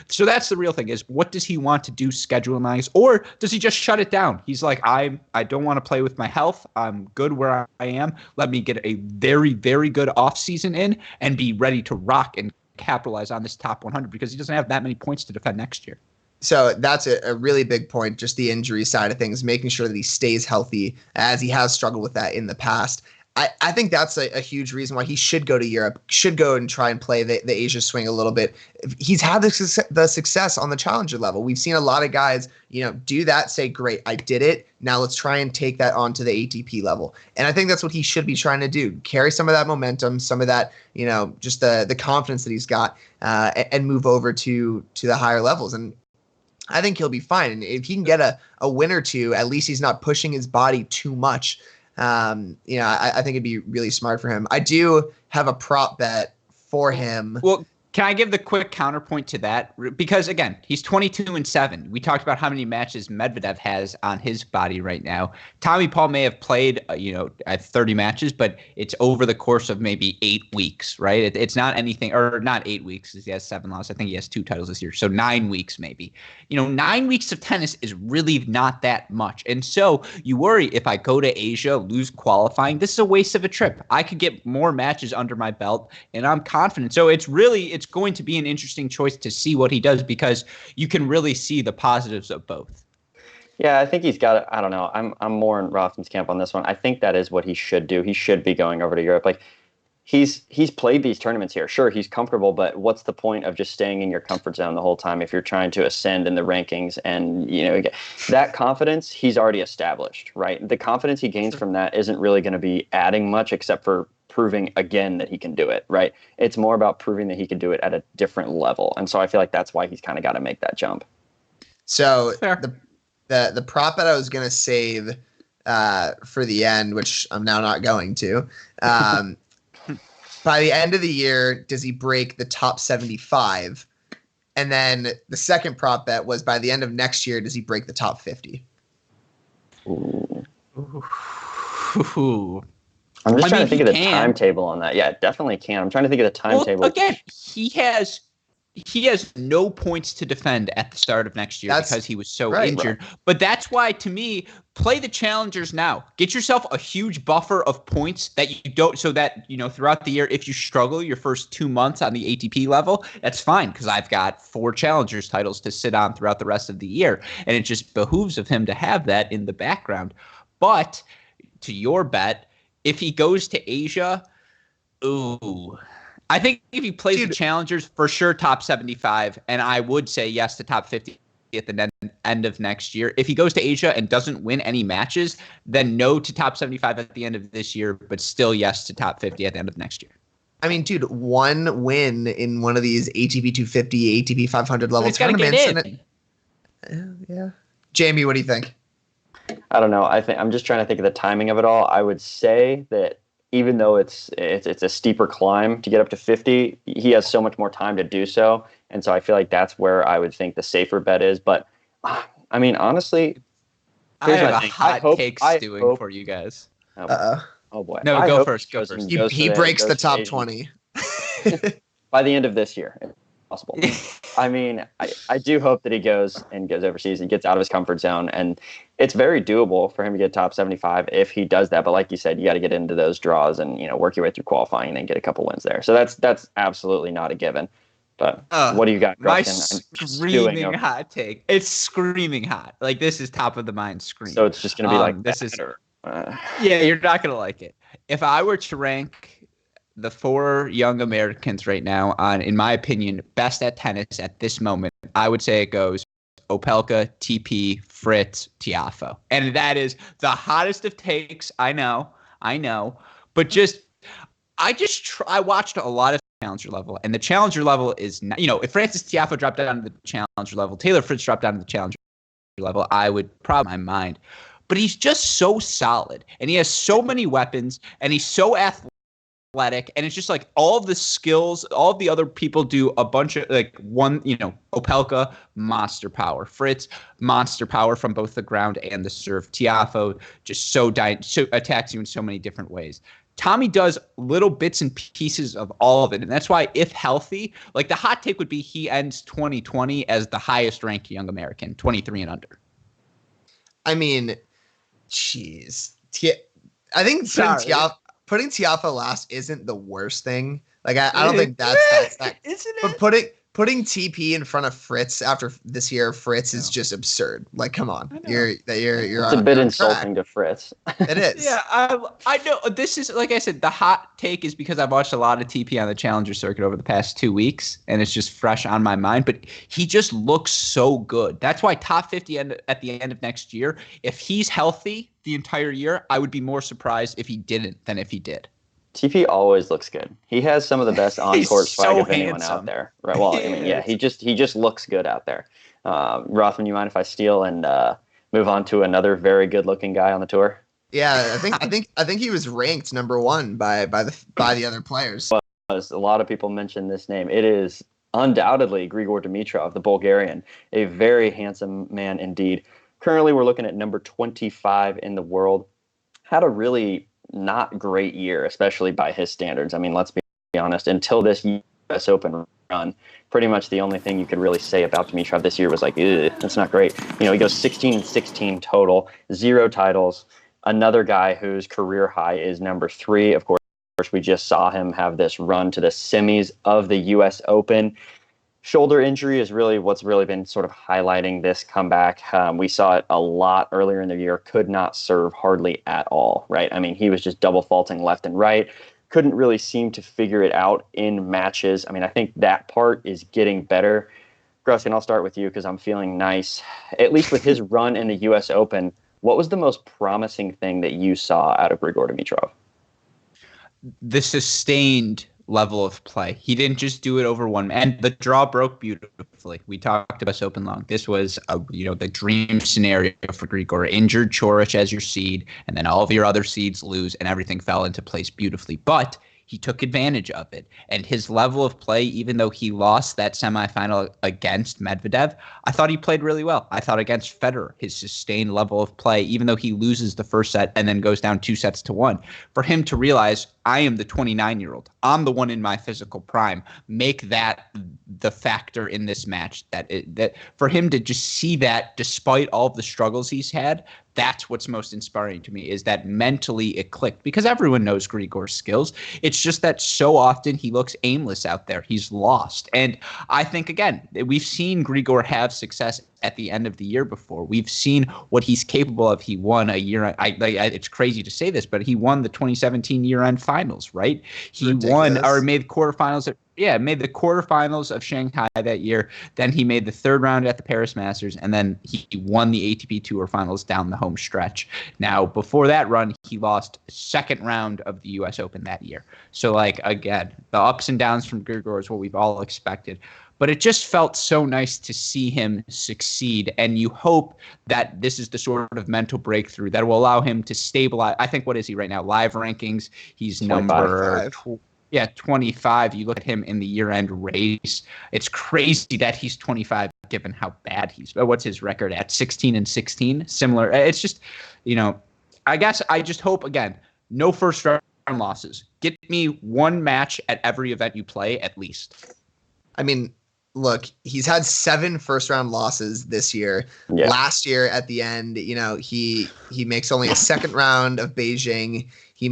So that's the real thing is, what does he want to do schedule-wise? Or does he just shut it down? He's like, I don't want to play with my health. I'm good where I am. Let me get a very, very good offseason in and be ready to rock and capitalize on this top 100 because he doesn't have that many points to defend next year. So that's a really big point, just the injury side of things, making sure that he stays healthy, as he has struggled with that in the past. I think that's a huge reason why he should go to Europe, should go and try and play the Asia swing a little bit. He's had the success on the challenger level. We've seen a lot of guys, do that, say, great, I did it. Now let's try and take that onto the ATP level. And I think that's what he should be trying to do. Carry some of that momentum, some of that, just the confidence that he's got, and move over to the higher levels. And I think he'll be fine. And if he can get a win or two, at least he's not pushing his body too much. I think it'd be really smart for him. I do have a prop bet for him. Well, can I give the quick counterpoint to that? Because again, he's 22-7. We talked about how many matches Medvedev has on his body right now. Tommy Paul may have played, at 30 matches, but it's over the course of maybe 8 weeks, right? It's not anything, or not 8 weeks, because he has 7 losses. I think he has 2 titles this year, so 9 weeks maybe. 9 weeks of tennis is really not that much. And so you worry, if I go to Asia, lose qualifying, this is a waste of a trip. I could get more matches under my belt, and I'm confident. So it's going to be an interesting choice to see what he does, because you can really see the positives of both. Yeah, I think he's got it. I don't know. I'm more in Rothman's camp on this one. I think that is what he should do. He should be going over to Europe. Like, he's played these tournaments here. Sure, he's comfortable, but what's the point of just staying in your comfort zone the whole time if you're trying to ascend in the rankings? And that confidence he's already established, right? The confidence he gains from that isn't really going to be adding much, except for proving again that he can do it, right? It's more about proving that he can do it at a different level. And so I feel like that's why he's kind of got to make that jump. So the prop that I was going to save for the end, which I'm now not going to, by the end of the year, does he break the top 75? And then the second prop bet was, by the end of next year, does he break the top 50? Ooh. I'm just trying to think of the timetable on that. Yeah, it definitely can. I'm trying to think of the timetable. Well, again, he has no points to defend at the start of next year because he was so injured. Right. But that's why, to me, play the challengers now. Get yourself a huge buffer of points that you don't, so that, throughout the year, if you struggle your first 2 months on the ATP level, that's fine, because I've got 4 challengers titles to sit on throughout the rest of the year. And it just behooves of him to have that in the background. But to your bet, if he goes to Asia, ooh. I think if he plays the challengers, for sure top 75, and I would say yes to top 50 at the end of next year. If he goes to Asia and doesn't win any matches, then no to top 75 at the end of this year, but still yes to top 50 at the end of next year. I mean, dude, one win in one of these ATP 250, ATP 500 level tournaments. Yeah. Jamie, what do you think? I don't know. I'm just trying to think of the timing of it all. I would say that even though it's a steeper climb to get up to 50, he has so much more time to do so. And so I feel like that's where I would think the safer bet is. But, I mean, honestly, I have a hot take stewing for you guys. Oh, boy. No, go first. He breaks the top 20. By the end of this year, if possible. I mean, I do hope that he goes overseas and gets out of his comfort zone. And it's very doable for him to get top 75 if he does that. But like you said, you got to get into those draws and, work your way through qualifying and then get a couple wins there. So that's absolutely not a given. But what do you got, Gruskin? My screaming hot take. It's screaming hot. Like, this is top of the mind screaming. So it's just going to be like this yeah, you're not going to like it. If I were to rank the 4 young Americans right now on, in my opinion, best at tennis at this moment, I would say it goes Opelka, TP, Fritz, Tiafoe. And that is the hottest of takes. I know. But I watched a lot of challenger level, and the challenger level is not, if Francis Tiafoe dropped down to the challenger level, Taylor Fritz dropped down to the challenger level, I would probably my mind. But he's just so solid, and he has so many weapons, and he's so athletic, and it's just like all of the skills, all of the other people do a bunch of Opelka, monster power, Fritz, monster power from both the ground and the serve, Tiafoe just so attacks you in so many different ways. Tommy does little bits and pieces of all of it, and that's why, if healthy, like the hot take would be he ends 2020 as the highest ranked young American, 23 and under. I mean, jeez. I think putting Tiafoe last isn't the worst thing. Like, I don't think that's that. Isn't it? But putting TP in front of Fritz after this year, Fritz is just absurd. Like, come on, you're it's a bit insulting to Fritz. It is. Yeah, I know. This is, like I said, the hot take is because I've watched a lot of TP on the Challenger circuit over the past 2 weeks, and it's just fresh on my mind. But he just looks so good. That's why top 50 at the end of next year. If he's healthy the entire year, I would be more surprised if he didn't than if he did. TP always looks good. He has some of the best on-court swag of anyone out there. Right? Well, I mean, yeah, he just looks good out there. Rothman, you mind if I steal and move on to another very good-looking guy on the tour? Yeah, I think he was ranked number 1 by the other players. A lot of people mention this name. It is undoubtedly Grigor Dimitrov, the Bulgarian, a very handsome man indeed. Currently, we're looking at number 25 in the world. Had a really not great year, especially by his standards. I mean, let's be honest, until this U.S. Open run, pretty much the only thing you could really say about Dimitrov this year was like, that's not great. He goes 16-16 total, 0 titles. Another guy whose career high is number 3. Of course, we just saw him have this run to the semis of the U.S. Open. Shoulder injury is really what's really been sort of highlighting this comeback. We saw it a lot earlier in the year, could not serve hardly at all, right? I mean, he was just double faulting left and right, couldn't really seem to figure it out in matches. I mean, I think that part is getting better. Gruskin, I'll start with you because I'm feeling nice. At least with his run in the U.S. Open, what was the most promising thing that you saw out of Grigor Dimitrov? The sustained level of play. He didn't just do it over one, and the draw broke beautifully. We talked about Open long. This was the dream scenario for Grigor. Injured Coric as your seed, and then all of your other seeds lose, and everything fell into place beautifully. But he took advantage of it, and his level of play, even though he lost that semifinal against Medvedev, I thought he played really well. I thought against Federer, his sustained level of play, even though he loses the first set and then goes down 2-1, for him to realize, I am the 29-year-old. I'm the one in my physical prime. Make that the factor in this match. That for him to just see that, despite all of the struggles he's had, that's what's most inspiring to me, is that mentally it clicked, because everyone knows Grigor's skills. It's just that so often he looks aimless out there. He's lost. And I think, again, we've seen Grigor have success at the end of the year before. We've seen what he's capable of. He won a year. It's crazy to say this, but he won the 2017 year-end finals, right? He won or made the quarterfinals. Made the quarterfinals of Shanghai that year. Then he made the third round at the Paris Masters, and then he won the ATP Tour finals down the home stretch. Now, before that run, he lost second round of the U.S. Open that year. So, like, again, the ups and downs from Grigor is what we've all expected. But it just felt so nice to see him succeed, and you hope that this is the sort of mental breakthrough that will allow him to stabilize. I think, what is he right now? Live rankings, he's 25. number 25. You look at him in the year-end race. It's crazy that he's 25, given how bad he's. What's his record at? 16-16. Similar. It's just, I guess I just hope, again, no first-round losses. Get me one match at every event you play, at least. I mean, look, he's had 7 first-round losses this year. Yeah. Last year, at the end, he makes only a second round of Beijing. He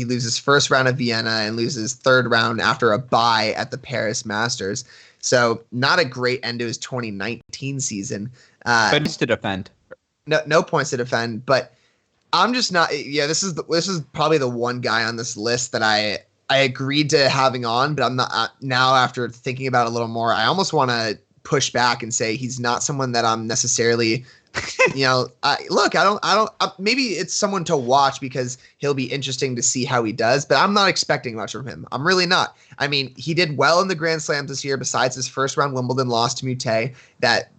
loses first round of Vienna and loses third round after a bye at the Paris Masters. So not a great end to his 2019 season. But points to defend. No points to defend. But I'm just not. Yeah, this is probably the one guy on this list that I agreed to having on, but I'm not now. After thinking about it a little more, I almost want to push back and say he's not someone that I'm necessarily. Maybe it's someone to watch because he'll be interesting to see how he does, but I'm not expecting much from him. I'm really not. I mean, he did well in the Grand Slams this year, besides his first round Wimbledon loss to Mute. That,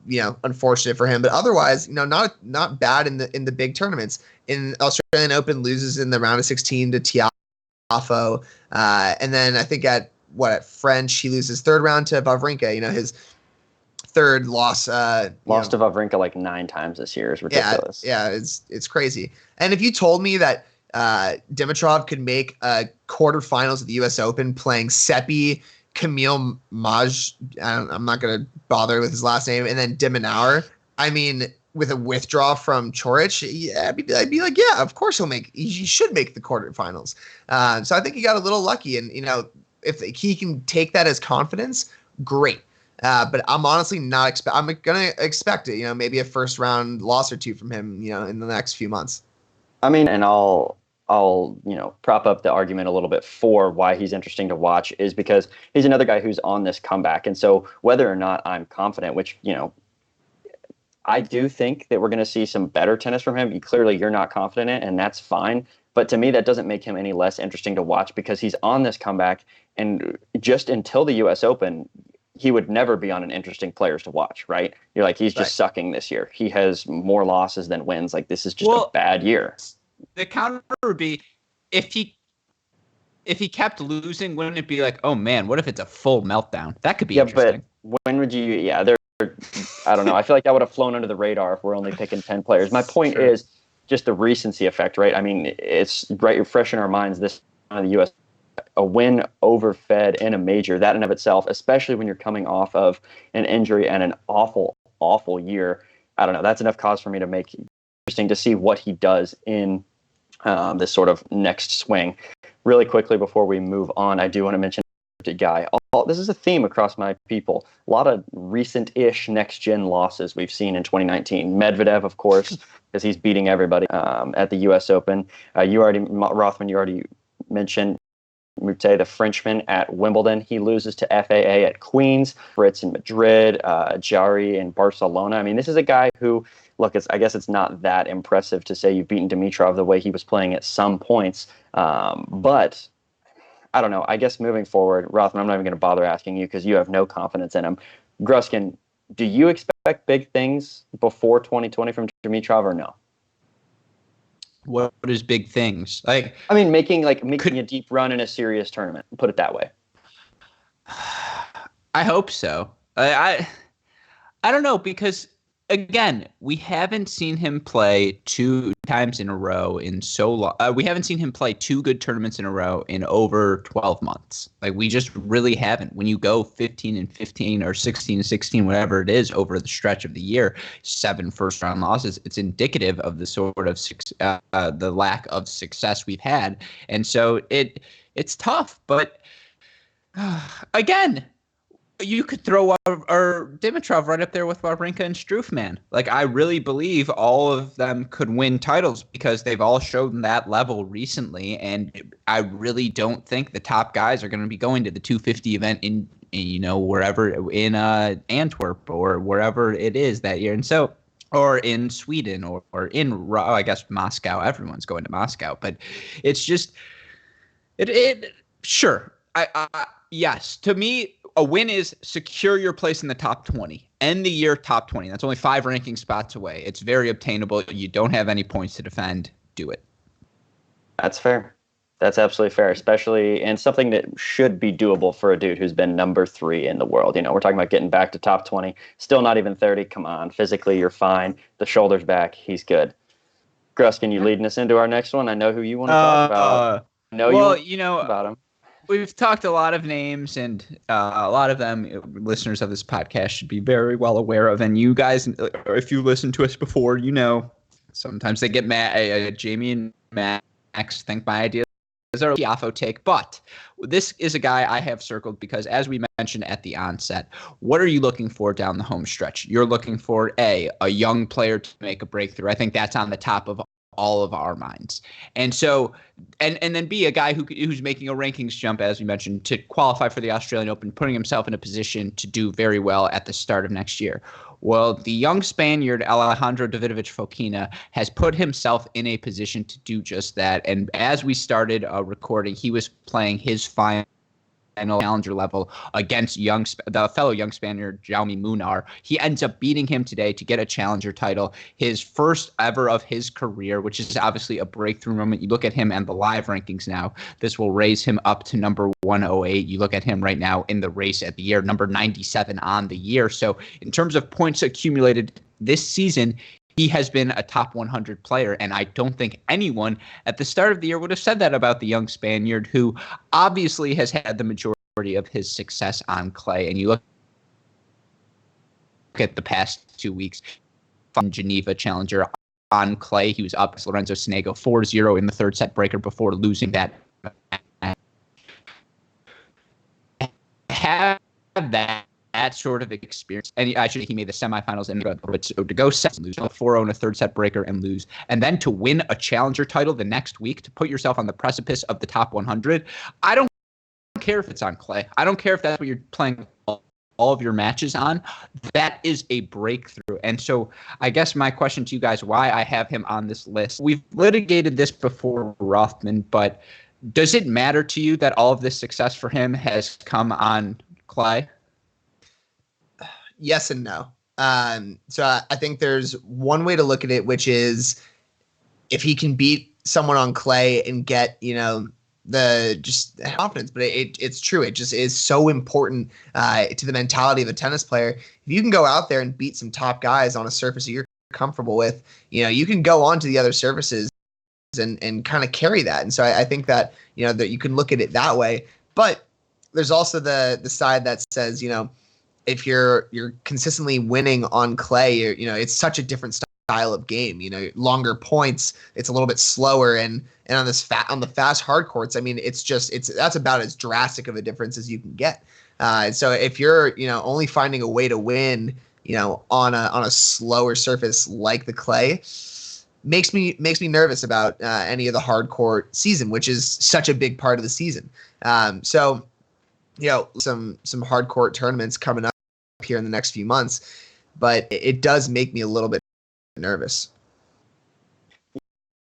unfortunate for him, but otherwise, not bad in the big tournaments. In Australian Open, loses in the round of 16 to Tiafoe. And then I think at French, he loses third round to Wawrinka, his third loss. Lost to Wawrinka like 9 times this year is ridiculous. Yeah, it's crazy. And if you told me that Dimitrov could make quarterfinals of the U.S. Open playing Seppi, Camille Maj, I'm not going to bother with his last name, and then Dimenauer, I mean, with a withdrawal from Coric, I'd be like, yeah, of course he should make the quarterfinals. So I think he got a little lucky, and if he can take that as confidence, great. But I'm honestly not I'm going to expect it, maybe a first round loss or two from him, in the next few months. I mean, and I'll prop up the argument a little bit for why he's interesting to watch is because he's another guy who's on this comeback. And so whether or not I'm confident, which, I do think that we're going to see some better tennis from him. Clearly, you're not confident in it, and that's fine. But to me, that doesn't make him any less interesting to watch because he's on this comeback. And just until the U.S. Open, he would never be on an interesting players to watch, right? You're like, he's just sucking this year. He has more losses than wins. Like, this is just a bad year. The counter would be if he kept losing, wouldn't it be like, oh man, what if it's a full meltdown? That could be interesting. But when would you? Yeah, I don't know. I feel like that would have flown under the radar if we're only picking 10 players. My point is just the recency effect, right? I mean, it's fresh in our minds. This on the U.S. a win over Fed in a major, that in of itself, especially when you're coming off of an injury and an awful, awful year. I don't know. That's enough cause for me to make it interesting to see what he does in this sort of next swing. Really quickly before we move on, I do want to mention a guy. This is a theme across my people. A lot of recent-ish next-gen losses we've seen in 2019. Medvedev, of course, because he's beating everybody at the U.S. Open. Rothman, you already mentioned. Mute, the Frenchman at Wimbledon. He loses to FAA at Queens, Fritz in Madrid, Jari in Barcelona. I mean, this is a guy who, look, I guess it's not that impressive to say you've beaten Dimitrov the way he was playing at some points. But I don't know. I guess moving forward, Rothman, I'm not even going to bother asking you because you have no confidence in him. Gruskin, do you expect big things before 2020 from Dimitrov or no? What is big things? Like, I mean, making a deep run in a serious tournament. Put it that way. I hope so. I don't know, because again, we haven't seen him play 2 times in a row in so long. We haven't seen him play 2 good tournaments in a row in over 12 months. Like, we just really haven't. When you go 15-15 or 16-16, whatever it is, over the stretch of the year, 7 first-round losses, it's indicative of the sort of the lack of success we've had. And so it's tough. But again, you could throw Dimitrov right up there with Wawrinka and Struff, man. Like, I really believe all of them could win titles because they've all shown that level recently, and I really don't think the top guys are going to be going to the 250 event in wherever in Antwerp or wherever it is that year, and so or in Sweden or in I guess Moscow. Everyone's going to Moscow, but it's just it sure. Yes, to me, a win is secure your place in the top 20. End the year top 20. That's only 5 ranking spots away. It's very obtainable. You don't have any points to defend. Do it. That's fair. That's absolutely fair, especially and something that should be doable for a dude who's been number 3 in the world. We're talking about getting back to top 20. Still not even 30. Come on. Physically, you're fine. The shoulder's back. He's good. Gruskin, you leading us into our next one? I know who you want to talk about. About him. We've talked a lot of names, and a lot of them listeners of this podcast should be very well aware of. And you guys, if you listened to us before, sometimes they get mad. Jamie and Max think my ideas are a Tiafo take, but this is a guy I have circled because, as we mentioned at the onset, what are you looking for down the home stretch? You're looking for a young player to make a breakthrough. I think that's on the top of all of our minds. And so, and then be a guy who's making a rankings jump, as we mentioned, to qualify for the Australian Open, putting himself in a position to do very well at the start of next year. Well, the young Spaniard, Alejandro Davidovich Fokina, has put himself in a position to do just that. And as we started recording, he was playing his final challenger level against the fellow young Spaniard, Jaume Munar. He ends up beating him today to get a challenger title, his first ever of his career, which is obviously a breakthrough moment. You look at him and the live rankings now, this will raise him up to number 108. You look at him right now in the race at the year, number 97 on the year. So in terms of points accumulated this season, he has been a top 100 player, and I don't think anyone at the start of the year would have said that about the young Spaniard, who obviously has had the majority of his success on clay. And you look at the past 2 weeks, from Geneva Challenger on clay, he was up as Lorenzo Sonego 4-0 in the third set breaker before losing that. Have that sort of experience, and actually he made the semifinals and to go set, lose 4-0 in a third set breaker and lose, and then to win a challenger title the next week, to put yourself on the precipice of the top 100. I don't care if it's on clay. I don't care if that's what you're playing all of your matches on. That is a breakthrough. And so I guess my question to you guys, why I have him on this list, we've litigated this before, Rothman, but does it matter to you that all of this success for him has come on clay? Yes and no. So I think there's one way to look at it, which is if he can beat someone on clay and get, the just confidence. But it's true. It just is so important to the mentality of a tennis player. If you can go out there and beat some top guys on a surface that you're comfortable with, you can go on to the other surfaces and kind of carry that. And so I think that, that you can look at it that way. But there's also the side that says, if you're consistently winning on clay, it's such a different style of game. Longer points, it's a little bit slower, and on the fast hard courts, I mean, that's about as drastic of a difference as you can get. And so if you're only finding a way to win, on a slower surface like the clay, makes me nervous about any of the hard court season, which is such a big part of the season. So some hard court tournaments coming up here in the next few months, but it does make me a little bit nervous.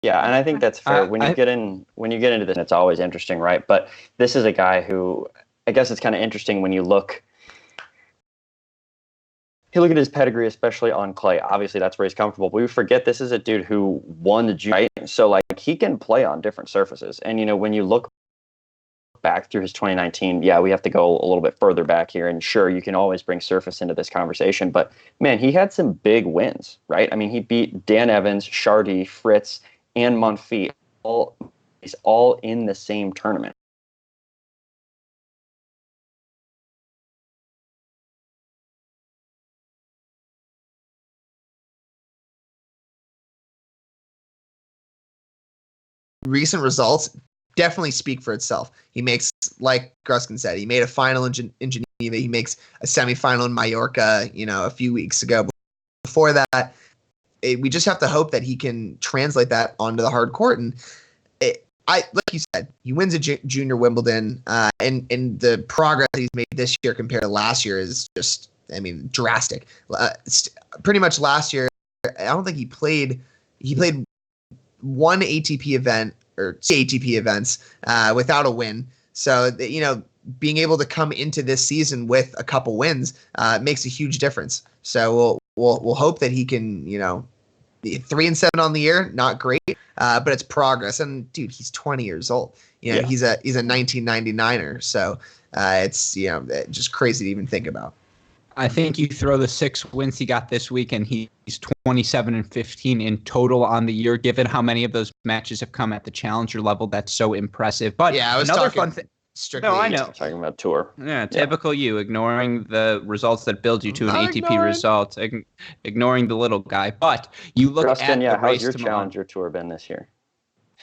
Yeah, and I think that's fair. When you get into this, it's always interesting, right? But this is a guy who, I guess it's kind of interesting when you look at his pedigree, especially on clay. Obviously, that's where he's comfortable. But we forget this is a dude who won the junior, right? So he can play on different surfaces. And when you look back through his 2019, yeah, we have to go a little bit further back here. And sure, you can always bring Surface into this conversation, but man, he had some big wins, right? I mean, he beat Dan Evans, Shardy, Fritz, and Monfils all in the same tournament. Recent results definitely speak for itself. He makes, like Gruskin said, he made a final in Geneva. He makes a semifinal in Mallorca, a few weeks ago. Before that, we just have to hope that he can translate that onto the hard court. And like you said, he wins a junior Wimbledon, and the progress he's made this year compared to last year is just, drastic. Pretty much last year, I don't think he played one ATP event or ATP events without a win. So, being able to come into this season with a couple wins makes a huge difference. So we'll hope that he can, 3-7 on the year, not great, but it's progress. And dude, he's 20 years old. He's a 1999er. So it's just crazy to even think about. I think you throw the 6 wins he got this week, and he's 27-15 in total on the year. Given how many of those matches have come at the challenger level, that's so impressive. But yeah, I was another talking fun thing. Strictly, no, I know. Talking about tour. Yeah, typical you, ignoring the results that build you to an ATP result, ignoring the little guy. But you look Gruskin, at the race how's your to challenger tour been this year?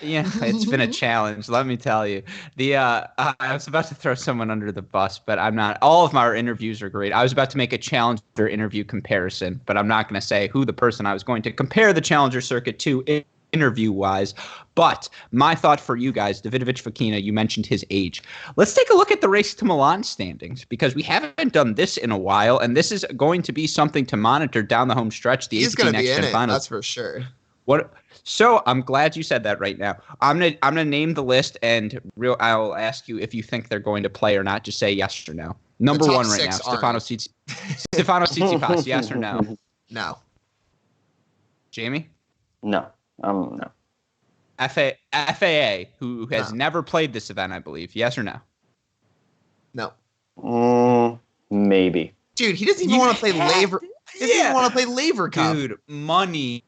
Yeah, it's been a challenge. Let me tell you. I was about to throw someone under the bus, but I'm not. All of my interviews are great. I was about to make a challenger interview comparison, but I'm not going to say who the person I was going to compare the challenger circuit to interview-wise. But my thought for you guys, Davidovich Fokina, you mentioned his age. Let's take a look at the Race to Milan standings, because we haven't done this in a while, and this is going to be something to monitor down the home stretch. He's going to be in it, that's for sure. So I'm glad you said that right now. I'm gonna name the list, and I'll ask you if you think they're going to play or not. Just say yes or no. Number 1 right now, Stefanos Tsitsipas, yes or no? No. Jamie? No. No. FAA, who has never played this event, I believe. Yes or no? No. Maybe. Dude, he doesn't even want to play Laver. He doesn't even want to play Laver Cup. Dude, money.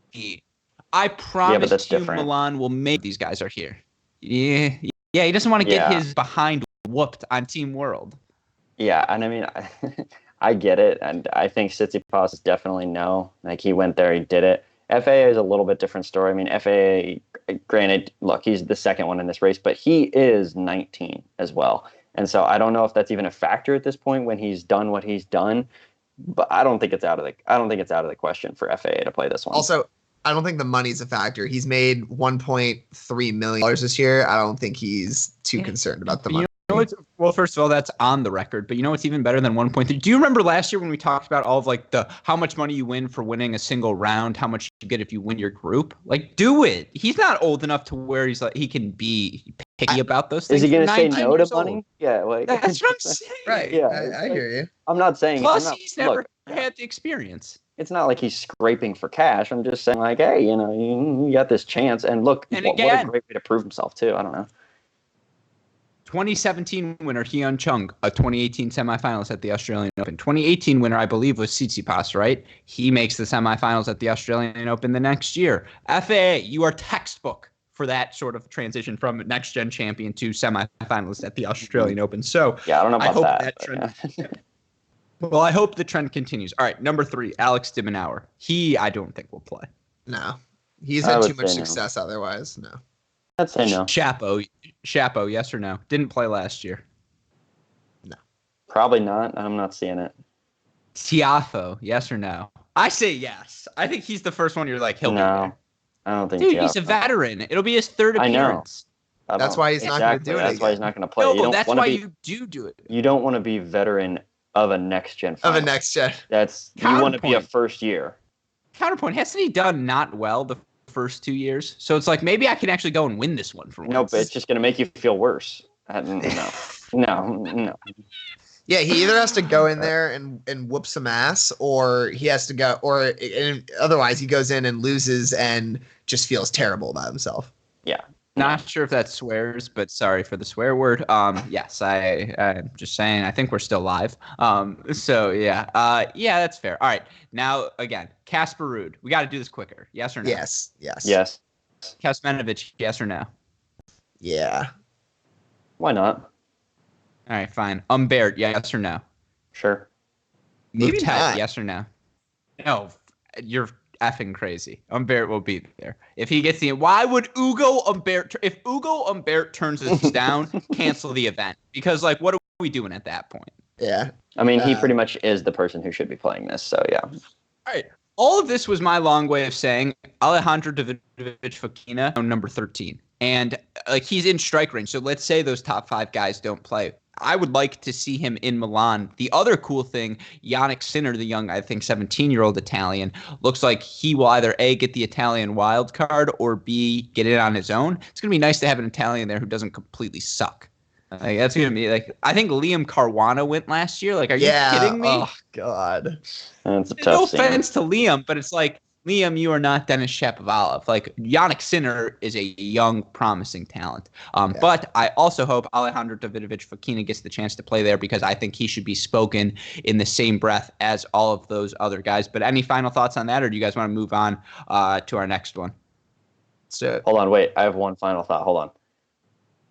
I promise you Milan will make these guys are here. Yeah, he doesn't want to get his behind whooped on Team World. Yeah, and I get it, and I think Tsitsipas is definitely no. Like, he went there, he did it. FAA is a little bit different story. FAA, granted, look, he's the second one in this race, but he is 19 as well. And so I don't know if that's even a factor at this point when he's done what he's done, but I don't think it's out of the question for FAA to play this one. Also, I don't think the money's a factor. He's made $1.3 million this year. I don't think he's too concerned about the money. Well, first of all, that's on the record, but what's even better than 1.3? Do you remember last year when we talked about all of how much money you win for winning a single round, how much you get if you win your group? Do it. He's not old enough to where he can be picky about those things. Is he going to say no to money? Yeah, that's what I'm saying. Right. Yeah, I hear you. I'm not saying. Plus, he's never had the experience. It's not like he's scraping for cash. I'm just saying, hey, you got this chance, and look, what a great way to prove himself too. I don't know. 2017 winner Hyun Chung, a 2018 semifinalist at the Australian Open. 2018 winner, I believe, was Tsitsipas, right? He makes the semifinals at the Australian Open the next year. FAA, you are textbook for that sort of transition from next-gen champion to semifinalist at the Australian Open. So yeah, I don't know about that trend. Well, I hope the trend continues. All right, number 3, Alex de Minaur. I don't think will play. No, he's had too much success otherwise. No. I'd say no. Chapo, yes or no? Didn't play last year. No. Probably not. I'm not seeing it. Tiafoe, yes or no? I say yes. I think he's the first one you're like, he'll be there. I don't think. Dude, he's a veteran. It'll be his 3rd appearance. I know. That's why he's not going to do it. That's why he's not going to play. No, that's why you do it. You don't want to be veteran of a next gen. Of a next gen. You want to be a first year. Counterpoint. Hasn't he done not well the first 2 years? So it's like maybe I can actually go and win this one for once. No, but it's just going to make you feel worse. No. Yeah, he either has to go in there and whoop some ass, or he has to go, and otherwise he goes in and loses and just feels terrible about himself. Yeah. Not sure if that swears, but sorry for the swear word. Yes, I'm just saying. I think we're still live. So yeah, yeah, that's fair. All right, now again, Casper Ruud. We got to do this quicker. Yes or no? Yes. Yes. Kuzmanovic, yes or no? Yeah. Why not? All right, fine. Humbert, yes or no? Sure. Maybe Moutet, not. yes or no? No, you're effing crazy. Humbert will be there. If he gets the why would Ugo Humbert if Ugo Humbert turns us down, cancel the event. Because like what are we doing at that point? Yeah. I mean, he pretty much is the person who should be playing this, so yeah. All right. All of this was my long way of saying Alejandro Davidovich Fokina, number 13. And like he's in strike range. So let's say those top 5 guys don't play. I would like to see him in Milan. The other cool thing, Yannick Sinner, the young, I think, 17-year-old Italian, looks like he will either A, get the Italian wild card, or B, get it on his own. It's going to be nice to have an Italian there who doesn't completely suck. Like, that's going to be like, I think Liam Caruana went last year. Like, are you kidding me? Oh, God. That's a tough No scene. offense to Liam, but it's like, Liam, you are not Dennis Shapovalov. Like, Yannick Sinner is a young, promising talent. But I also hope Alejandro Davidovich Fokina gets the chance to play there because I think he should be spoken in the same breath as all of those other guys. But any final thoughts on that, or do you guys want to move on to our next one? Let's do it. Hold on, wait. I have one final thought. Hold on.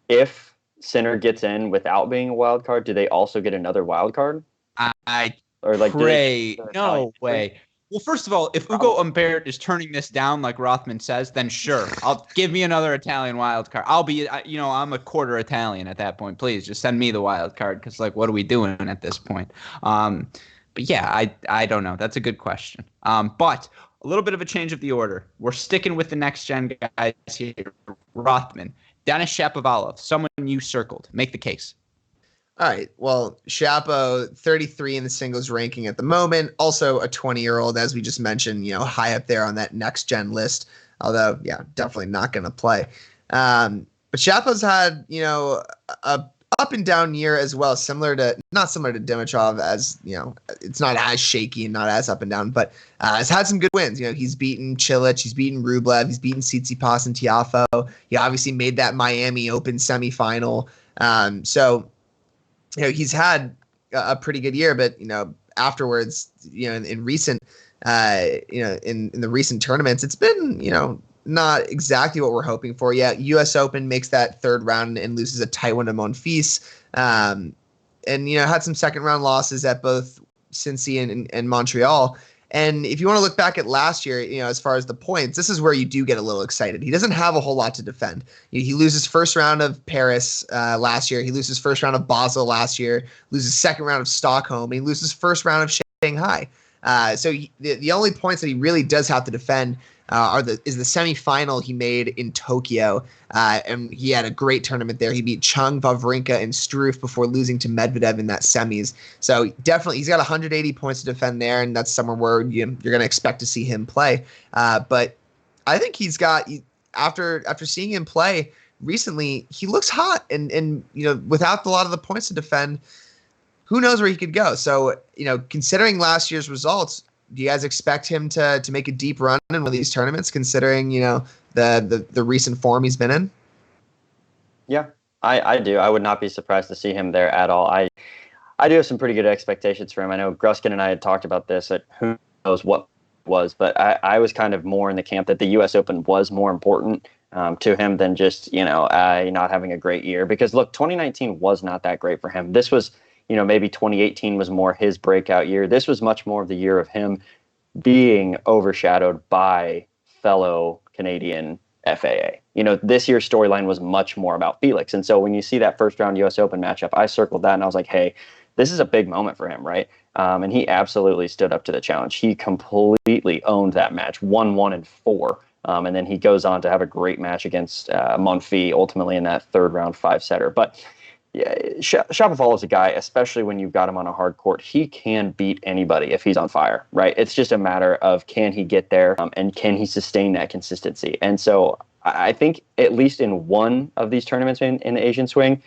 If Sinner gets in without being a wild card, do they also get another wild card? I Or like pray. do they- No way. Well, first of all, if Ugo Humbert is turning this down like Rothman says, then sure, I'll give me another Italian wild card. I'll be, I'm a quarter Italian at that point. Please just send me the wild card because, like, what are we doing at this point? But yeah, I don't know. That's a good question. But a little bit of a change of the order. We're sticking with the next gen guys here. Rothman, Dennis Shapovalov, someone you circled. Make the case. All right. Well, Shapo, 33 in the singles ranking at the moment. Also a 20-year-old, as we just mentioned, high up there on that next gen list. Although, yeah, definitely not going to play. But Shapo's had, a up and down year as well, not similar to Dimitrov, as it's not as shaky and not as up and down, but has had some good wins. He's beaten Cilic, he's beaten Rublev, he's beaten Tsitsipas and Tiafoe. He obviously made that Miami Open semifinal. So he's had a pretty good year, but afterwards, in recent, in the recent tournaments, it's been not exactly what we're hoping for. Yeah, U.S. Open makes that third round and loses a tight one to Monfils, and had some second round losses at both Cincy and Montreal. And if you want to look back at last year, as far as the points, this is where you do get a little excited. He doesn't have a whole lot to defend. He loses first round of Paris last year. He loses first round of Basel last year, loses second round of Stockholm, and he loses first round of Shanghai. So the only points that he really does have to defend is the semifinal he made in Tokyo, and he had a great tournament there. He beat Chung, Wawrinka, and Struff before losing to Medvedev in that semis. So definitely, he's got 180 points to defend there, and that's somewhere where you're going to expect to see him play. But I think he's got after seeing him play recently, he looks hot, and without a lot of the points to defend, who knows where he could go. So considering last year's results, do you guys expect him to make a deep run in one of these tournaments, considering, the recent form he's been in? Yeah, I do. I would not be surprised to see him there at all. I do have some pretty good expectations for him. I know Gruskin and I had talked about this at who knows what was, but I was kind of more in the camp that the U.S. Open was more important to him than just, not having a great year. Because, look, 2019 was not that great for him. This was maybe 2018 was more his breakout year. This was much more of the year of him being overshadowed by fellow Canadian FAA. This year's storyline was much more about Felix. And so when you see that first round US Open matchup, I circled that and I was like, hey, this is a big moment for him, right? And he absolutely stood up to the challenge. He completely owned that match, 1-1 and 4. And then he goes on to have a great match against Monfils, ultimately in that third round 5-setter. But yeah, Shapovalov is a guy, especially when you've got him on a hard court, he can beat anybody if he's on fire, right? It's just a matter of can he get there and can he sustain that consistency? And so I think at least in one of these tournaments in the Asian swing,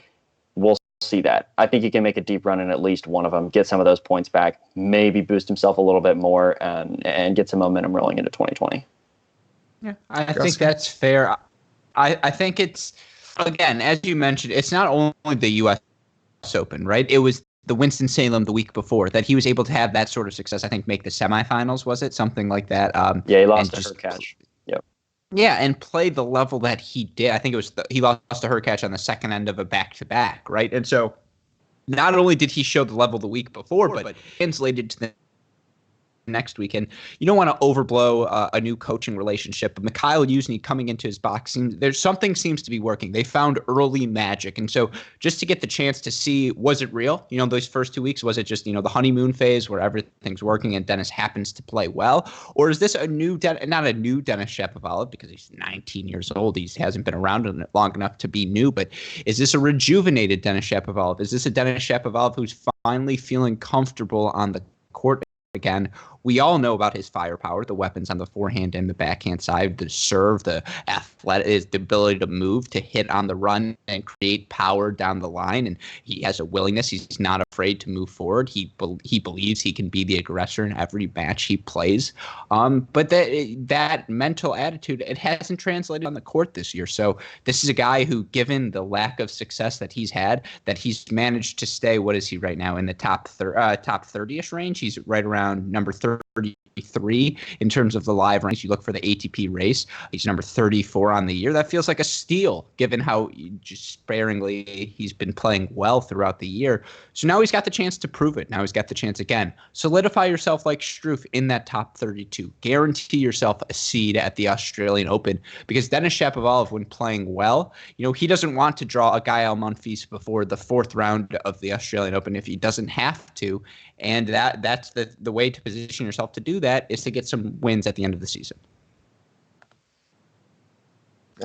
we'll see that. I think he can make a deep run in at least one of them, get some of those points back, maybe boost himself a little bit more and get some momentum rolling into 2020. Yeah, I think that's fair. I think it's, again, as you mentioned, it's not only the U.S. Open, right? It was the Winston-Salem the week before that he was able to have that sort of success. I think make the semifinals, was it? Something like that. Yeah, he lost to Hurkacz. Yep. Yeah, and play the level that he did. I think it was he lost to Hurkacz on the second end of a back-to-back, right? And so not only did he show the level the week before, but translated to the next weekend. You don't want to overblow a new coaching relationship, but Mikhail Yuzny coming into his box, there's something seems to be working. They found early magic. And so just to get the chance to see, was it real? Those first 2 weeks, was it just, the honeymoon phase where everything's working and Dennis happens to play well? Or is this not a new Dennis Shapovalov because he's 19 years old. He hasn't been around long enough to be new, but is this a rejuvenated Dennis Shapovalov? Is this a Dennis Shapovalov who's finally feeling comfortable on the court again? We all know about his firepower, the weapons on the forehand and the backhand side, the serve, the athletic, the ability to move, to hit on the run and create power down the line. And he has a willingness. He's not afraid to move forward. He believes he can be the aggressor in every match he plays. But that mental attitude, it hasn't translated on the court this year. So this is a guy who, given the lack of success that he's had, that he's managed to stay, what is he right now, in the top 30-ish range? He's right around number 33 in terms of the live ranks. You look for the ATP race. He's number 34 on the year. That feels like a steal, given how just sparingly he's been playing well throughout the year. So now he's got the chance to prove it. Now he's got the chance again. Solidify yourself like Struff in that top 32. Guarantee yourself a seed at the Australian Open, because Denis Shapovalov, when playing well, he doesn't want to draw a Gael Monfils before the fourth round of the Australian Open if he doesn't have to. And that's the way to position yourself to do that, is to get some wins at the end of the season.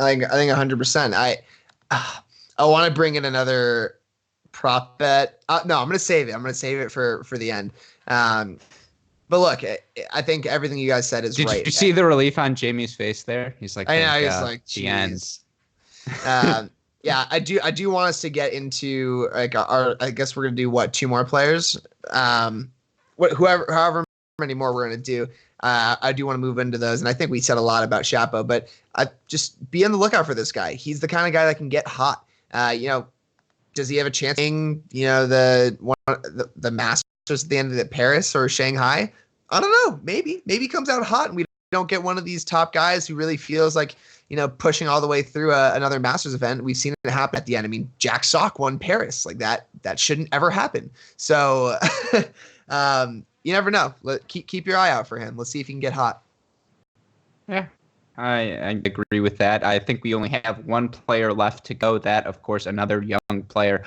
I think 100%. I want to bring in another prop bet. No, I'm going to save it. I'm going to save it for the end. But look, I think everything you guys said is right. Did you see the relief on Jamie's face there? He's like, I know. He's like, the end. Yeah, I do want us to get into like I guess we're gonna do what, 2 more players, however many more we're gonna do. I do want to move into those, and I think we said a lot about Shapo, but just be on the lookout for this guy. He's the kind of guy that can get hot. Does he have a chance? The Masters at the end of Paris or Shanghai? I don't know. Maybe he comes out hot, and we don't get one of these top guys who really feels like, pushing all the way through another Masters event. We've seen it happen at the end. I mean, Jack Sock won Paris. Like that shouldn't ever happen. So you never know. Keep your eye out for him. Let's see if he can get hot. Yeah, I agree with that. I think we only have one player left to go. That, of course, another young player,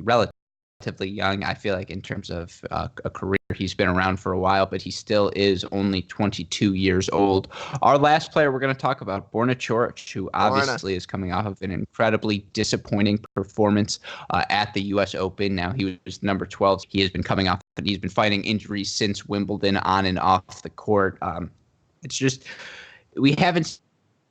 relatively young. I feel like in terms of a career, he's been around for a while, but he still is only 22 years old. Our last player we're going to talk about, Borna Coric, who obviously is coming off of an incredibly disappointing performance at the U.S. Open. Now he was number 12. He has been coming off, but he's been fighting injuries since Wimbledon on and off the court. It's just, we haven't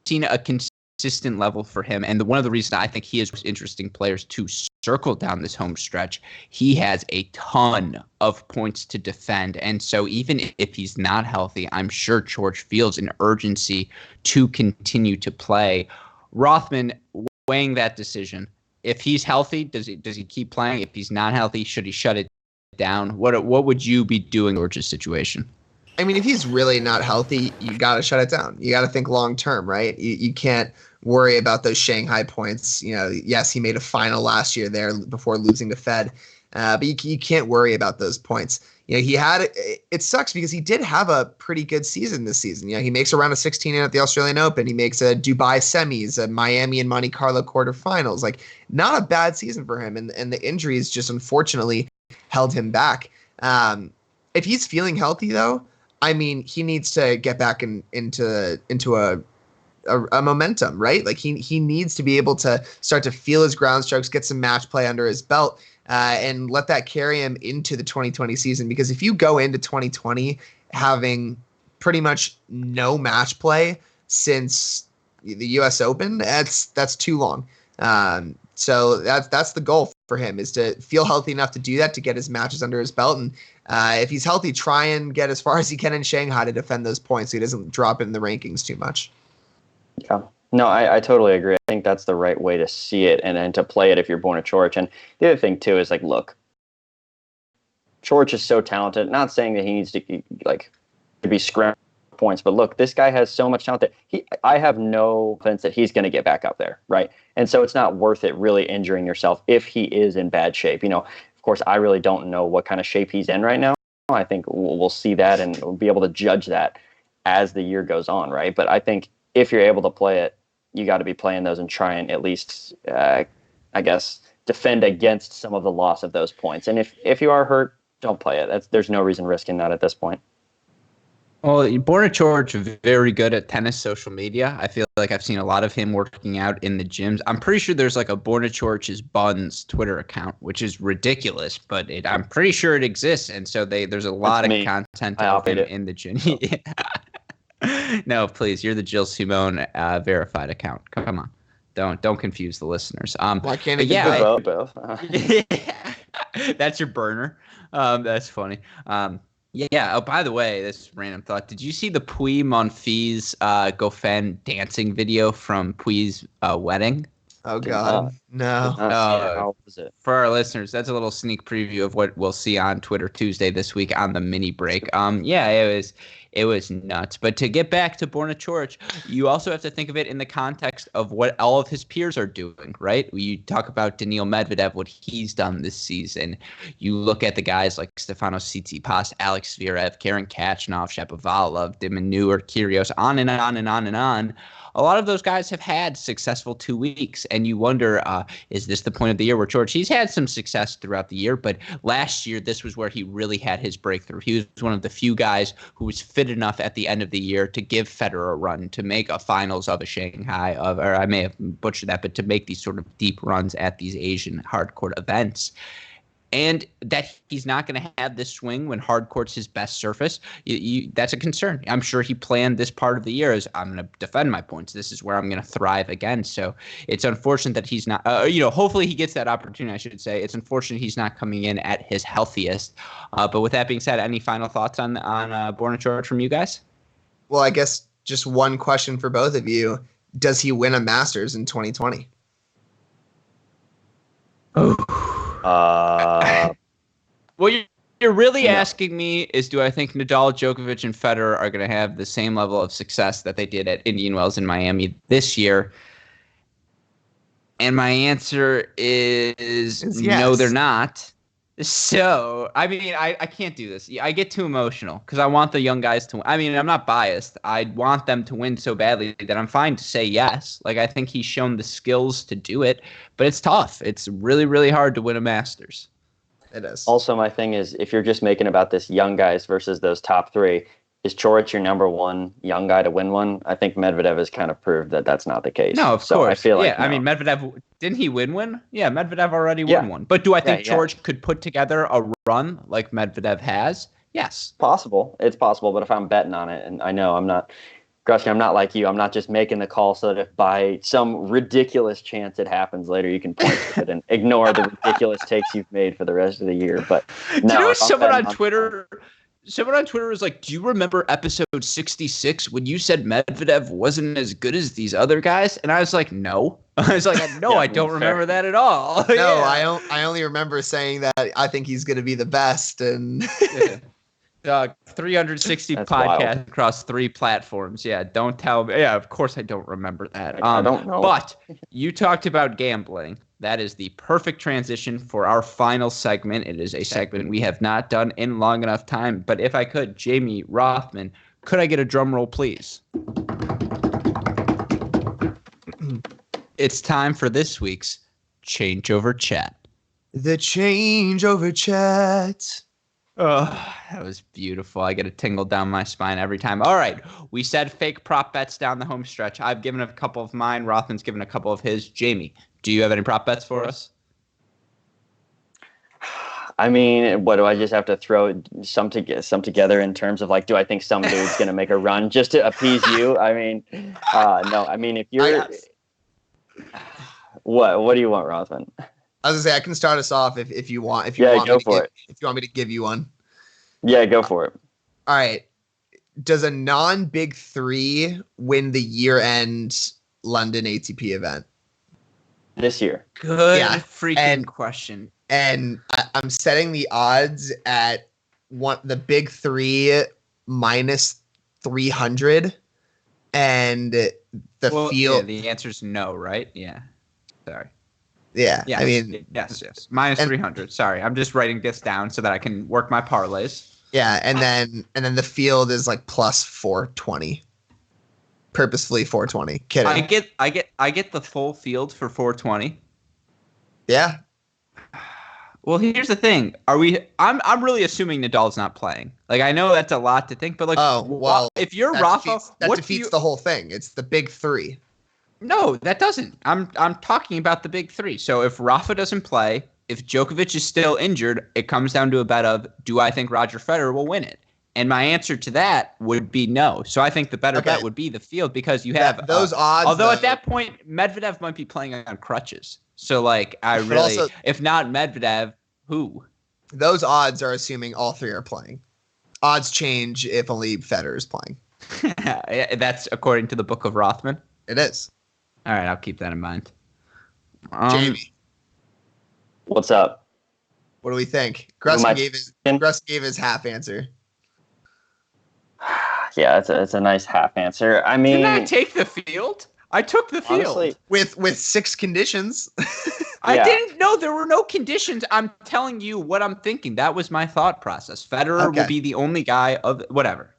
seen a consistent level for him. And one of the reasons I think he is interesting players to circle down this home stretch, he has a ton of points to defend. And so even if he's not healthy, I'm sure Coric feels an urgency to continue to play. Rothman, weighing that decision, if he's healthy, does he keep playing? If he's not healthy, should he shut it down? What would you be doing in Coric's situation? I mean, if he's really not healthy, you got to shut it down. You got to think long term, right? You can't worry about those Shanghai points. Yes, he made a final last year there before losing to Fed, but you can't worry about those points. It sucks because he did have a pretty good season this season. He makes a round of 16 in at the Australian Open. He makes a Dubai semis, a Miami and Monte Carlo quarterfinals. Like, not a bad season for him, and the injuries just unfortunately held him back. If he's feeling healthy though, I mean, he needs to get back into a momentum, right? Like he needs to be able to start to feel his ground strokes, get some match play under his belt, and let that carry him into the 2020 season. Because if you go into 2020 having pretty much no match play since the U.S. Open, that's too long. So that's the goal for him, is to feel healthy enough to do that, to get his matches under his belt. And if he's healthy, try and get as far as he can in Shanghai to defend those points so he doesn't drop it in the rankings too much. Yeah. No, I totally agree. I think that's the right way to see it and to play it if you're Borna Coric. And the other thing, too, is like, look, Coric is so talented. Not saying that he needs to be scrambling points, but look, this guy has so much talent that I have no confidence that he's going to get back up there, right? And so it's not worth it really injuring yourself if he is in bad shape. Of course, I really don't know what kind of shape he's in right now. I think we'll see that and we'll be able to judge that as the year goes on, right? But I think if you're able to play it, you got to be playing those and try and at least, I guess, defend against some of the loss of those points. And if you are hurt, don't play it. There's no reason risking that at this point. Well, Borna Coric is very good at tennis social media. I feel like I've seen a lot of him working out in the gyms. I'm pretty sure there's like a Borna Coric's Buns Twitter account, which is ridiculous, but I'm pretty sure it exists. And so there's a lot of content of him in the gym. No, please. You're the Jill Simone verified account. Come on. Don't confuse the listeners. Why can't it get both? That's your burner. That's funny. Yeah. Oh, by the way, this random thought. Did you see the Puy Monfils Goffin dancing video from Puy's wedding? Oh, God. No. How was it? For our listeners, that's a little sneak preview of what we'll see on Twitter Tuesday this week on the mini break. Yeah, it was nuts. But to get back to Borna Coric, you also have to think of it in the context of what all of his peers are doing, right? You talk about Daniil Medvedev, what he's done this season. You look at the guys like Stefanos Tsitsipas, Alex Zverev, Karen Khachanov, Shapovalov, Dimanur, Kyrgios, on and on and on and on. A lot of those guys have had successful 2 weeks, and you wonder, is this the point of the year where Coric, he's had some success throughout the year, but last year this was where he really had his breakthrough. He was one of the few guys who was fit enough at the end of the year to give Federer a run, to make a finals of a Shanghai, or I may have butchered that, but to make these sort of deep runs at these Asian hardcourt events. And that he's not going to have this swing when hard court's his best surface, that's a concern. I'm sure he planned this part of the year as, I'm going to defend my points. This is where I'm going to thrive again. So it's unfortunate that he's not, hopefully he gets that opportunity, I should say. It's unfortunate he's not coming in at his healthiest. But with that being said, any final thoughts on Borna Coric from you guys? Well, I guess just one question for both of you. Does he win a Masters in 2020? Oh. Well, you're really asking me is, do I think Nadal, Djokovic, and Federer are going to have the same level of success that they did at Indian Wells in Miami this year? And my answer is yes. No, they're not. So, I mean, I can't do this. I get too emotional because I want the young guys to win. I mean, I'm not biased. I want them to win so badly that I'm fine to say yes. Like, I think he's shown the skills to do it, but it's tough. It's really, really hard to win a Masters. It is. Also, my thing is, if you're just making about this young guys versus those top three, is Coric your number one young guy to win one? I think Medvedev has kind of proved that that's not the case. No, of course. I feel like, I mean, Medvedev, didn't he win one? Yeah, Medvedev already won one. But do I think Coric could put together a run like Medvedev has? Yes. Possible. It's possible, but if I'm betting on it, and I know I'm not, Gruskin, I'm not like you. I'm not just making the call so that if by some ridiculous chance it happens later, you can point to it and ignore the ridiculous takes you've made for the rest of the year. But no, do you know someone on Twitter... Someone on Twitter was like, do you remember episode 66 when you said Medvedev wasn't as good as these other guys? And I was like, no. I was like, no, I don't remember that at all. No, I only remember saying that I think he's going to be the best. And 360 podcasts wild. Across 3 platforms. Yeah, don't tell me. Yeah, of course I don't remember that. I don't know. But you talked about gambling. That is the perfect transition for our final segment. It is a segment we have not done in long enough time. But if I could, Jamie Rothman, could I get a drum roll, please? It's time for this week's Changeover Chat. The Changeover Chat. Oh, that was beautiful. I get a tingle down my spine every time. All right. We said fake prop bets down the home stretch. I've given a couple of mine. Rothman's given a couple of his. Jamie, do you have any prop bets for us? I mean, what do I just have to throw some together in terms of like, do I think some dude's going to make a run just to appease you? I mean, no. I mean, if you're, what do you want, Rothman? I was gonna say I can start us off if you want. If you want me to give you one. Yeah, go for it. All right. Does a non-big three win the year-end London ATP event this year? Good freaking question. And I'm setting the odds at the big three minus 300, and the field. Yeah, the answer is no, right? Yeah. Sorry. Yeah. Yes, I mean, yes. Minus 300. Sorry, I'm just writing this down so that I can work my parlays. Yeah, and then the field is like plus 420. Purposefully 420. Kidding. I get the full field for 420. Yeah. Well, here's the thing. I'm really assuming Nadal's not playing. Like, I know that's a lot to think, but like, if you're Rafa, that defeats the whole thing. It's the big three. No, that doesn't. I'm talking about the big three. So if Rafa doesn't play, if Djokovic is still injured, it comes down to a bet of, do I think Roger Federer will win it? And my answer to that would be no. So I think the better bet would be the field, because you have those odds. Although at that point, Medvedev might be playing on crutches. So like, if not Medvedev, who? Those odds are assuming all three are playing. Odds change if only Federer is playing. That's according to the book of Rothman. It is. All right, I'll keep that in mind. Jamie, what's up? What do we think? Gruskin gave his half answer. Yeah, it's a nice half answer. I mean, didn't I take the field? I took the field. Honestly, with 6 conditions. I didn't know there were no conditions. I'm telling you what I'm thinking. That was my thought process. Federer will be the only guy of whatever.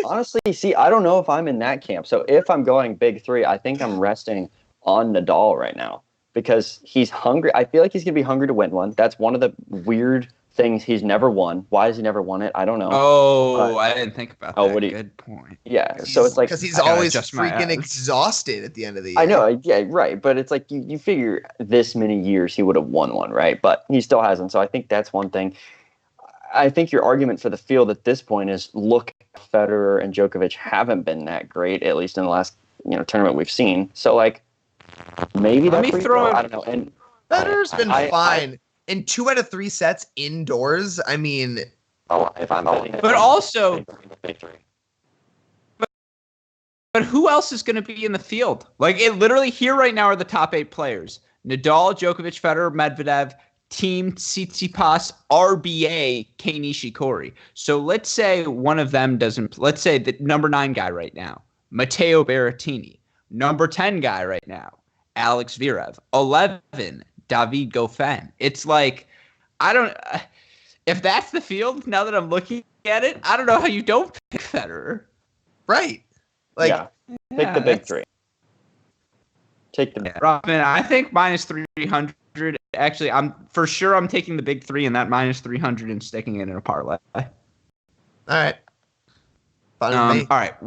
Honestly, see, I don't know if I'm in that camp. So if I'm going big three, I think I'm resting on Nadal right now because he's hungry. I feel like he's going to be hungry to win one. That's one of the weird things he's never won. Why has he never won it? I don't know. Oh, I didn't think about that. Good point. Yeah, so it's like because he's always freaking exhausted at the end of the year. I know, yeah, right. But it's like you figure this many years he would have won one, right? But he still hasn't. So I think that's one thing. I think your argument for the field at this point is look, Federer and Djokovic haven't been that great, at least in the last tournament we've seen. So like maybe let me throw I don't know. And Federer's been fine in 2 out of 3 sets indoors. I mean, if I'm but also, but who else is going to be in the field? Like it literally here right now are the top 8 players: Nadal, Djokovic, Federer, Medvedev, Team Tsitsipas, RBA, Kei Nishikori. So let's say one of them doesn't. Let's say the number 9 guy right now, Matteo Berrettini. Number 10 guy right now, Alex Zverev. 11, David Goffin. It's like, I don't. If that's the field, now that I'm looking at it, I don't know how you don't pick Federer. Right. Like, take the big three. Take the Rothman, I think minus 300. Actually, I'm taking the big three and that minus 300 and sticking it in a parlay. All right. All right.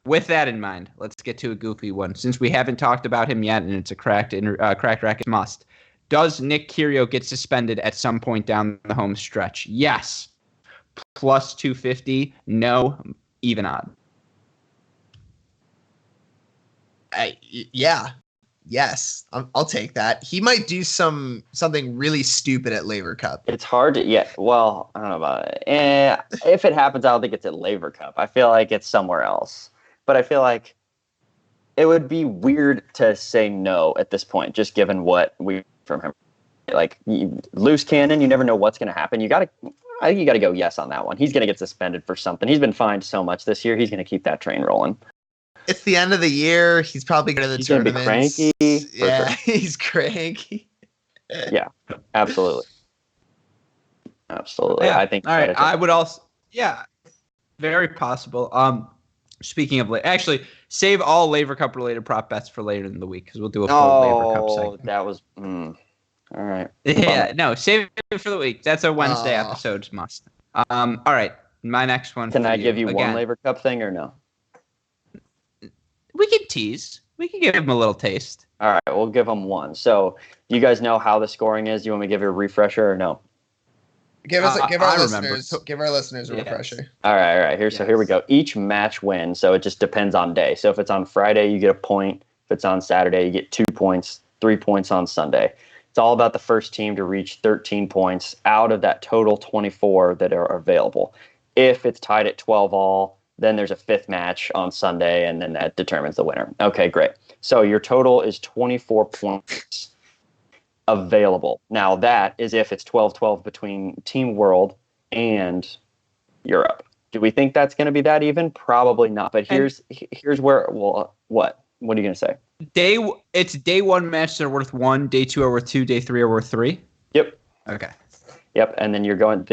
With that in mind, let's get to a goofy one. Since we haven't talked about him yet, and it's a cracked racket must. Does Nick Kyrgios get suspended at some point down the home stretch? Yes. Plus 250. No. Even odd. Yeah. Yes, I'll take that. He might do something really stupid at Laver Cup. It's hard to, well, I don't know about it. If it happens, I don't think it's at Laver Cup. I feel like it's somewhere else. But I feel like it would be weird to say no at this point, just given what we from him. Like loose cannon, you never know what's going to happen. I think you got to go yes on that one. He's going to get suspended for something. He's been fined so much this year. He's going to keep that train rolling. It's the end of the year. He's probably going to the tournament. He's going to be cranky. Yeah, he's cranky. Yeah, absolutely. Absolutely. Yeah. I think. All right. I would also. Yeah, very possible. Speaking of, actually, save all Laver Cup related prop bets for later in the week because we'll do a full Laver Cup segment. That was. All right. Yeah. No, save it for the week. That's a Wednesday episode's must. All right. My next one. Can I give you one Laver Cup thing or no? We can tease. We can give him a little taste. All right, we'll give him one. So, you guys know how the scoring is? You want me to give you a refresher or no? Give our listeners a refresher. All right. Here we go. Each match win. So it just depends on day. So if it's on Friday, you get a point. If it's on Saturday, you get 2 points. 3 points on Sunday. It's all about the first team to reach 13 points out of that total 24 that are available. If it's tied at 12 all, Then there's a 5th match on Sunday, and then that determines the winner. Okay, great. So your total is 24 points available. Now, that is if it's 12-12 between Team World and Europe. Do we think that's going to be that even? Probably not. But here's where, well, what? What are you going to say? It's day 1 matches are worth 1, day 2 are worth 2, day 3 are worth 3? Yep. Okay. Yep, and then you're going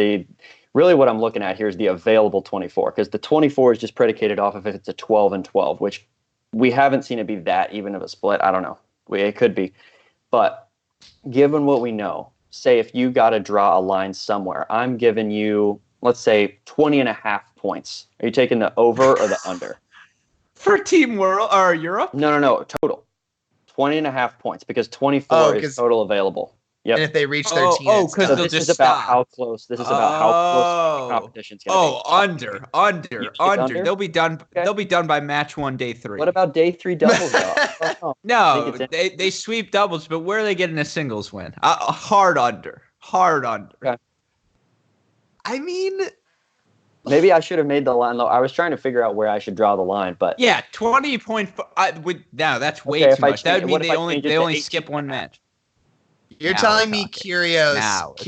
really what I'm looking at here is the available 24, because the 24 is just predicated off of if it's a 12 and 12, which we haven't seen it be that even of a split. I don't know. It could be. But given what we know, say if you got to draw a line somewhere, I'm giving you, let's say, 20.5 points. Are you taking the over or the under? For Team World or Europe? No, total. 20.5 points, because 24 is total available. Yep. And if they reach 13, because this is about how close. This is about how close the competition's going to be. Under. They'll be done. Okay. They'll be done by match 1, day 3. What about day 3 doubles though? No, they sweep doubles, but where are they getting a singles win? Hard under. Okay. I mean, maybe I should have made the line low. I was trying to figure out where I should draw the line, but 20.5. No, that's way too much. That would mean they only skip 1 match. You're telling me Kyrgios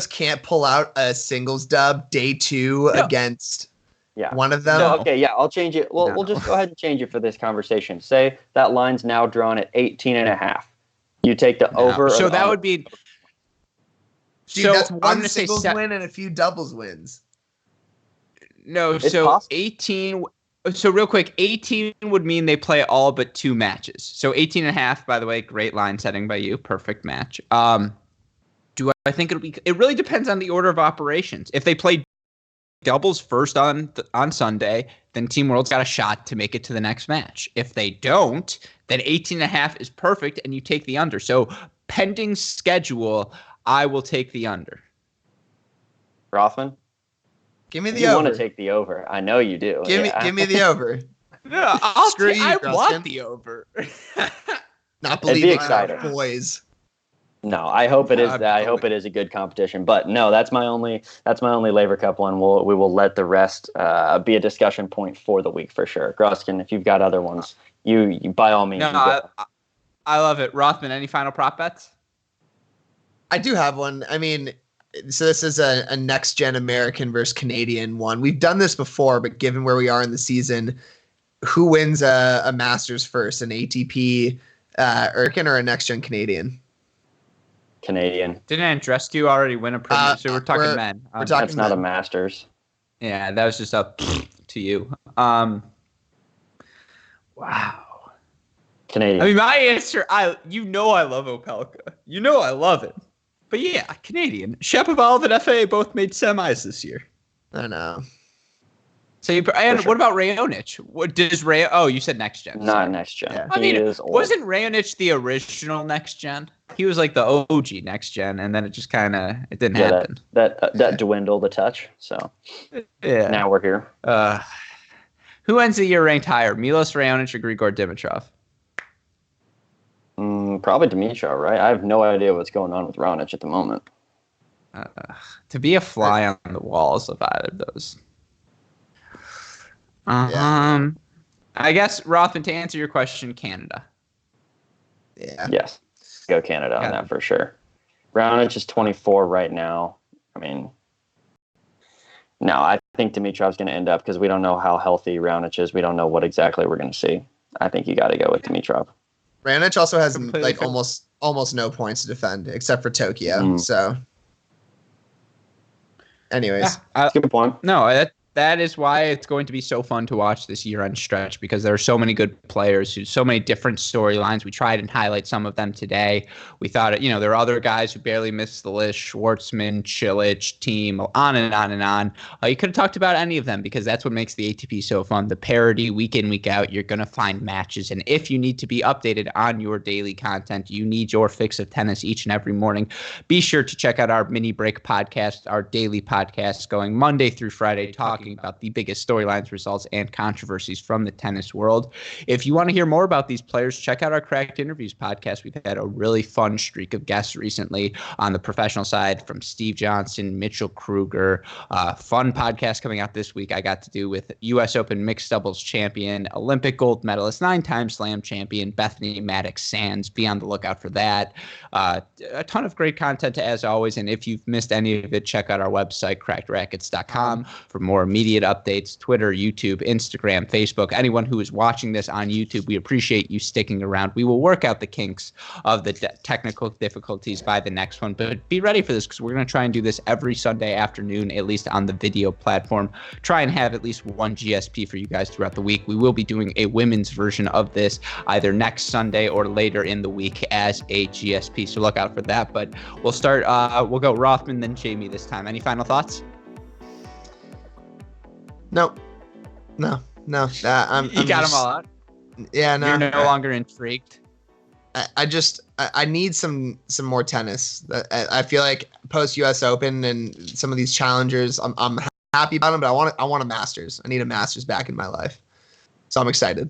can't pull out a singles dub day 2 against one of them? No, okay, I'll change it. We'll just go ahead and change it for this conversation. Say that line's now drawn at 18.5. You take the over. So that would be. Dude, that's one singles win and a few doubles wins. No, it's so possible. 18. So real quick, 18 would mean they play all but 2 matches. So 18.5, by the way, great line setting by you. Perfect match. Do I think it'll be? It really depends on the order of operations. If they play doubles first on Sunday, then Team World's got a shot to make it to the next match. If they don't, then 18.5 is perfect, and you take the under. So pending schedule, I will take the under. Rothman? Give me the over. You want to take the over. I know you do. Give me the over. No, I want the over. Not believing in our boys. No, I hope it is. I hope it is a good competition. But no, that's my only Laver Cup one. We will let the rest be a discussion point for the week for sure. Gruskin, if you've got other ones, you by all means. No, I love it. Rothman, any final prop bets? I do have one. I mean, so this is a next-gen American versus Canadian one. We've done this before, but given where we are in the season, who wins a Masters first, an ATP American or a next-gen Canadian? Canadian. Didn't Andreescu already win a Premier? So we're talking men. We're talking that's not a Masters. Yeah, that was just up to you. Wow. Canadian. I mean, my answer, I love Opelka. You know I love it. But yeah, Canadian. Shapovalov and FA both made semis this year. I know. So what about Raonic? What does Oh, you said next gen. Not next gen. Yeah. I mean, wasn't Raonic the original next gen? He was like the OG next gen, and then it just it didn't happen. That dwindled a touch. So yeah. Now we're here. Who ends the year ranked higher, Milos Raonic or Grigor Dimitrov? Probably Dimitrov, right? I have no idea what's going on with Raonic at the moment. To be a fly on the walls of either of those. I guess, Rothman, to answer your question, Canada. Yeah. Yes. Go Canada on that for sure. Raonic is 24 right now. I mean, no, I think Dimitrov's going to end up because we don't know how healthy Raonic is. We don't know what exactly we're going to see. I think you got to go with Dimitrov. Raonic also has almost no points to defend except for Tokyo. So, anyways, good point. No, that is why it's going to be so fun to watch this year-end stretch, because there are so many good players, so many different storylines. We tried and highlight some of them today. We thought, there are other guys who barely missed the list: Schwartzman, Cilic, Team, on and on and on. You could have talked about any of them, because that's what makes the ATP so fun. The parity, week in, week out, you're going to find matches. And if you need to be updated on your daily content, you need your fix of tennis each and every morning, be sure to check out our mini break podcast, our daily podcast going Monday through Friday, talking talking about the biggest storylines, results, and controversies from the tennis world. If you want to hear more about these players, check out our Cracked Interviews podcast. We've had a really fun streak of guests recently on the professional side, from Steve Johnson, Mitchell Kruger. Fun podcast coming out this week I got to do with U.S. Open mixed doubles champion, Olympic gold medalist, 9-time slam champion, Bethany Maddox-Sands. Be on the lookout for that. A ton of great content as always. And if you've missed any of it, check out our website, crackedrackets.com, for more immediate updates. Twitter, YouTube, Instagram, Facebook. Anyone who is watching this on YouTube, we appreciate you sticking around. We will work out the kinks of the technical difficulties by the next one, but be ready for this because we're going to try and do this every Sunday afternoon, at least on the video platform. Try and have at least one GSP for you guys throughout the week. We will be doing a women's version of this either next Sunday or later in the week as a GSP, so look out for that. But we'll start, we'll go Rothman, then Jamie this time. Any final thoughts? No. You got them all out? Yeah, no. You're no longer intrigued? I need some more tennis. I feel like post US Open and some of these challengers, I'm happy about them, but I want a Masters. I need a Masters back in my life, so I'm excited.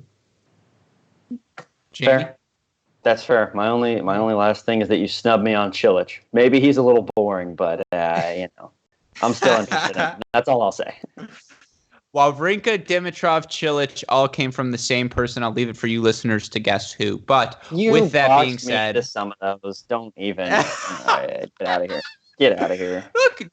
Jamie? Fair. That's fair. My only last thing is that you snub me on Cilic. Maybe he's a little boring, but I'm still interested in him. That's all I'll say. Wawrinka, Dimitrov, Cilic all came from the same person. I'll leave it for you listeners to guess who. But with that being said, to some of those, don't even get out of here. Get out of here. Look,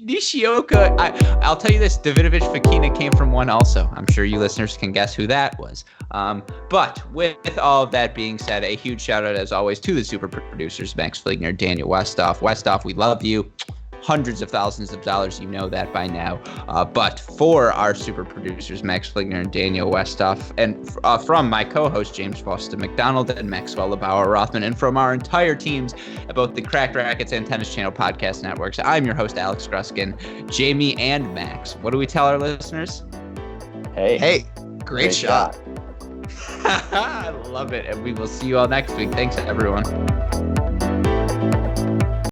Nishioka. I'll tell you this: Davidovich Fokina came from one also. I'm sure you listeners can guess who that was. But with all of that being said, a huge shout out as always to the super producers, Max Fliegner, Daniel Westhoff. Westhoff, we love you. Hundreds of thousands of dollars, you know that by now. But for our super producers, Max Fliegner and Daniel Westhoff, and from my co-host, James Foster McDonald and Maxwell Lebauer Rothman, and from our entire teams at both the Cracked Rackets and Tennis Channel podcast networks, I'm your host, Alex Gruskin. Jamie and Max, what do we tell our listeners? Hey, great shot. I love it. And we will see you all next week. Thanks, everyone.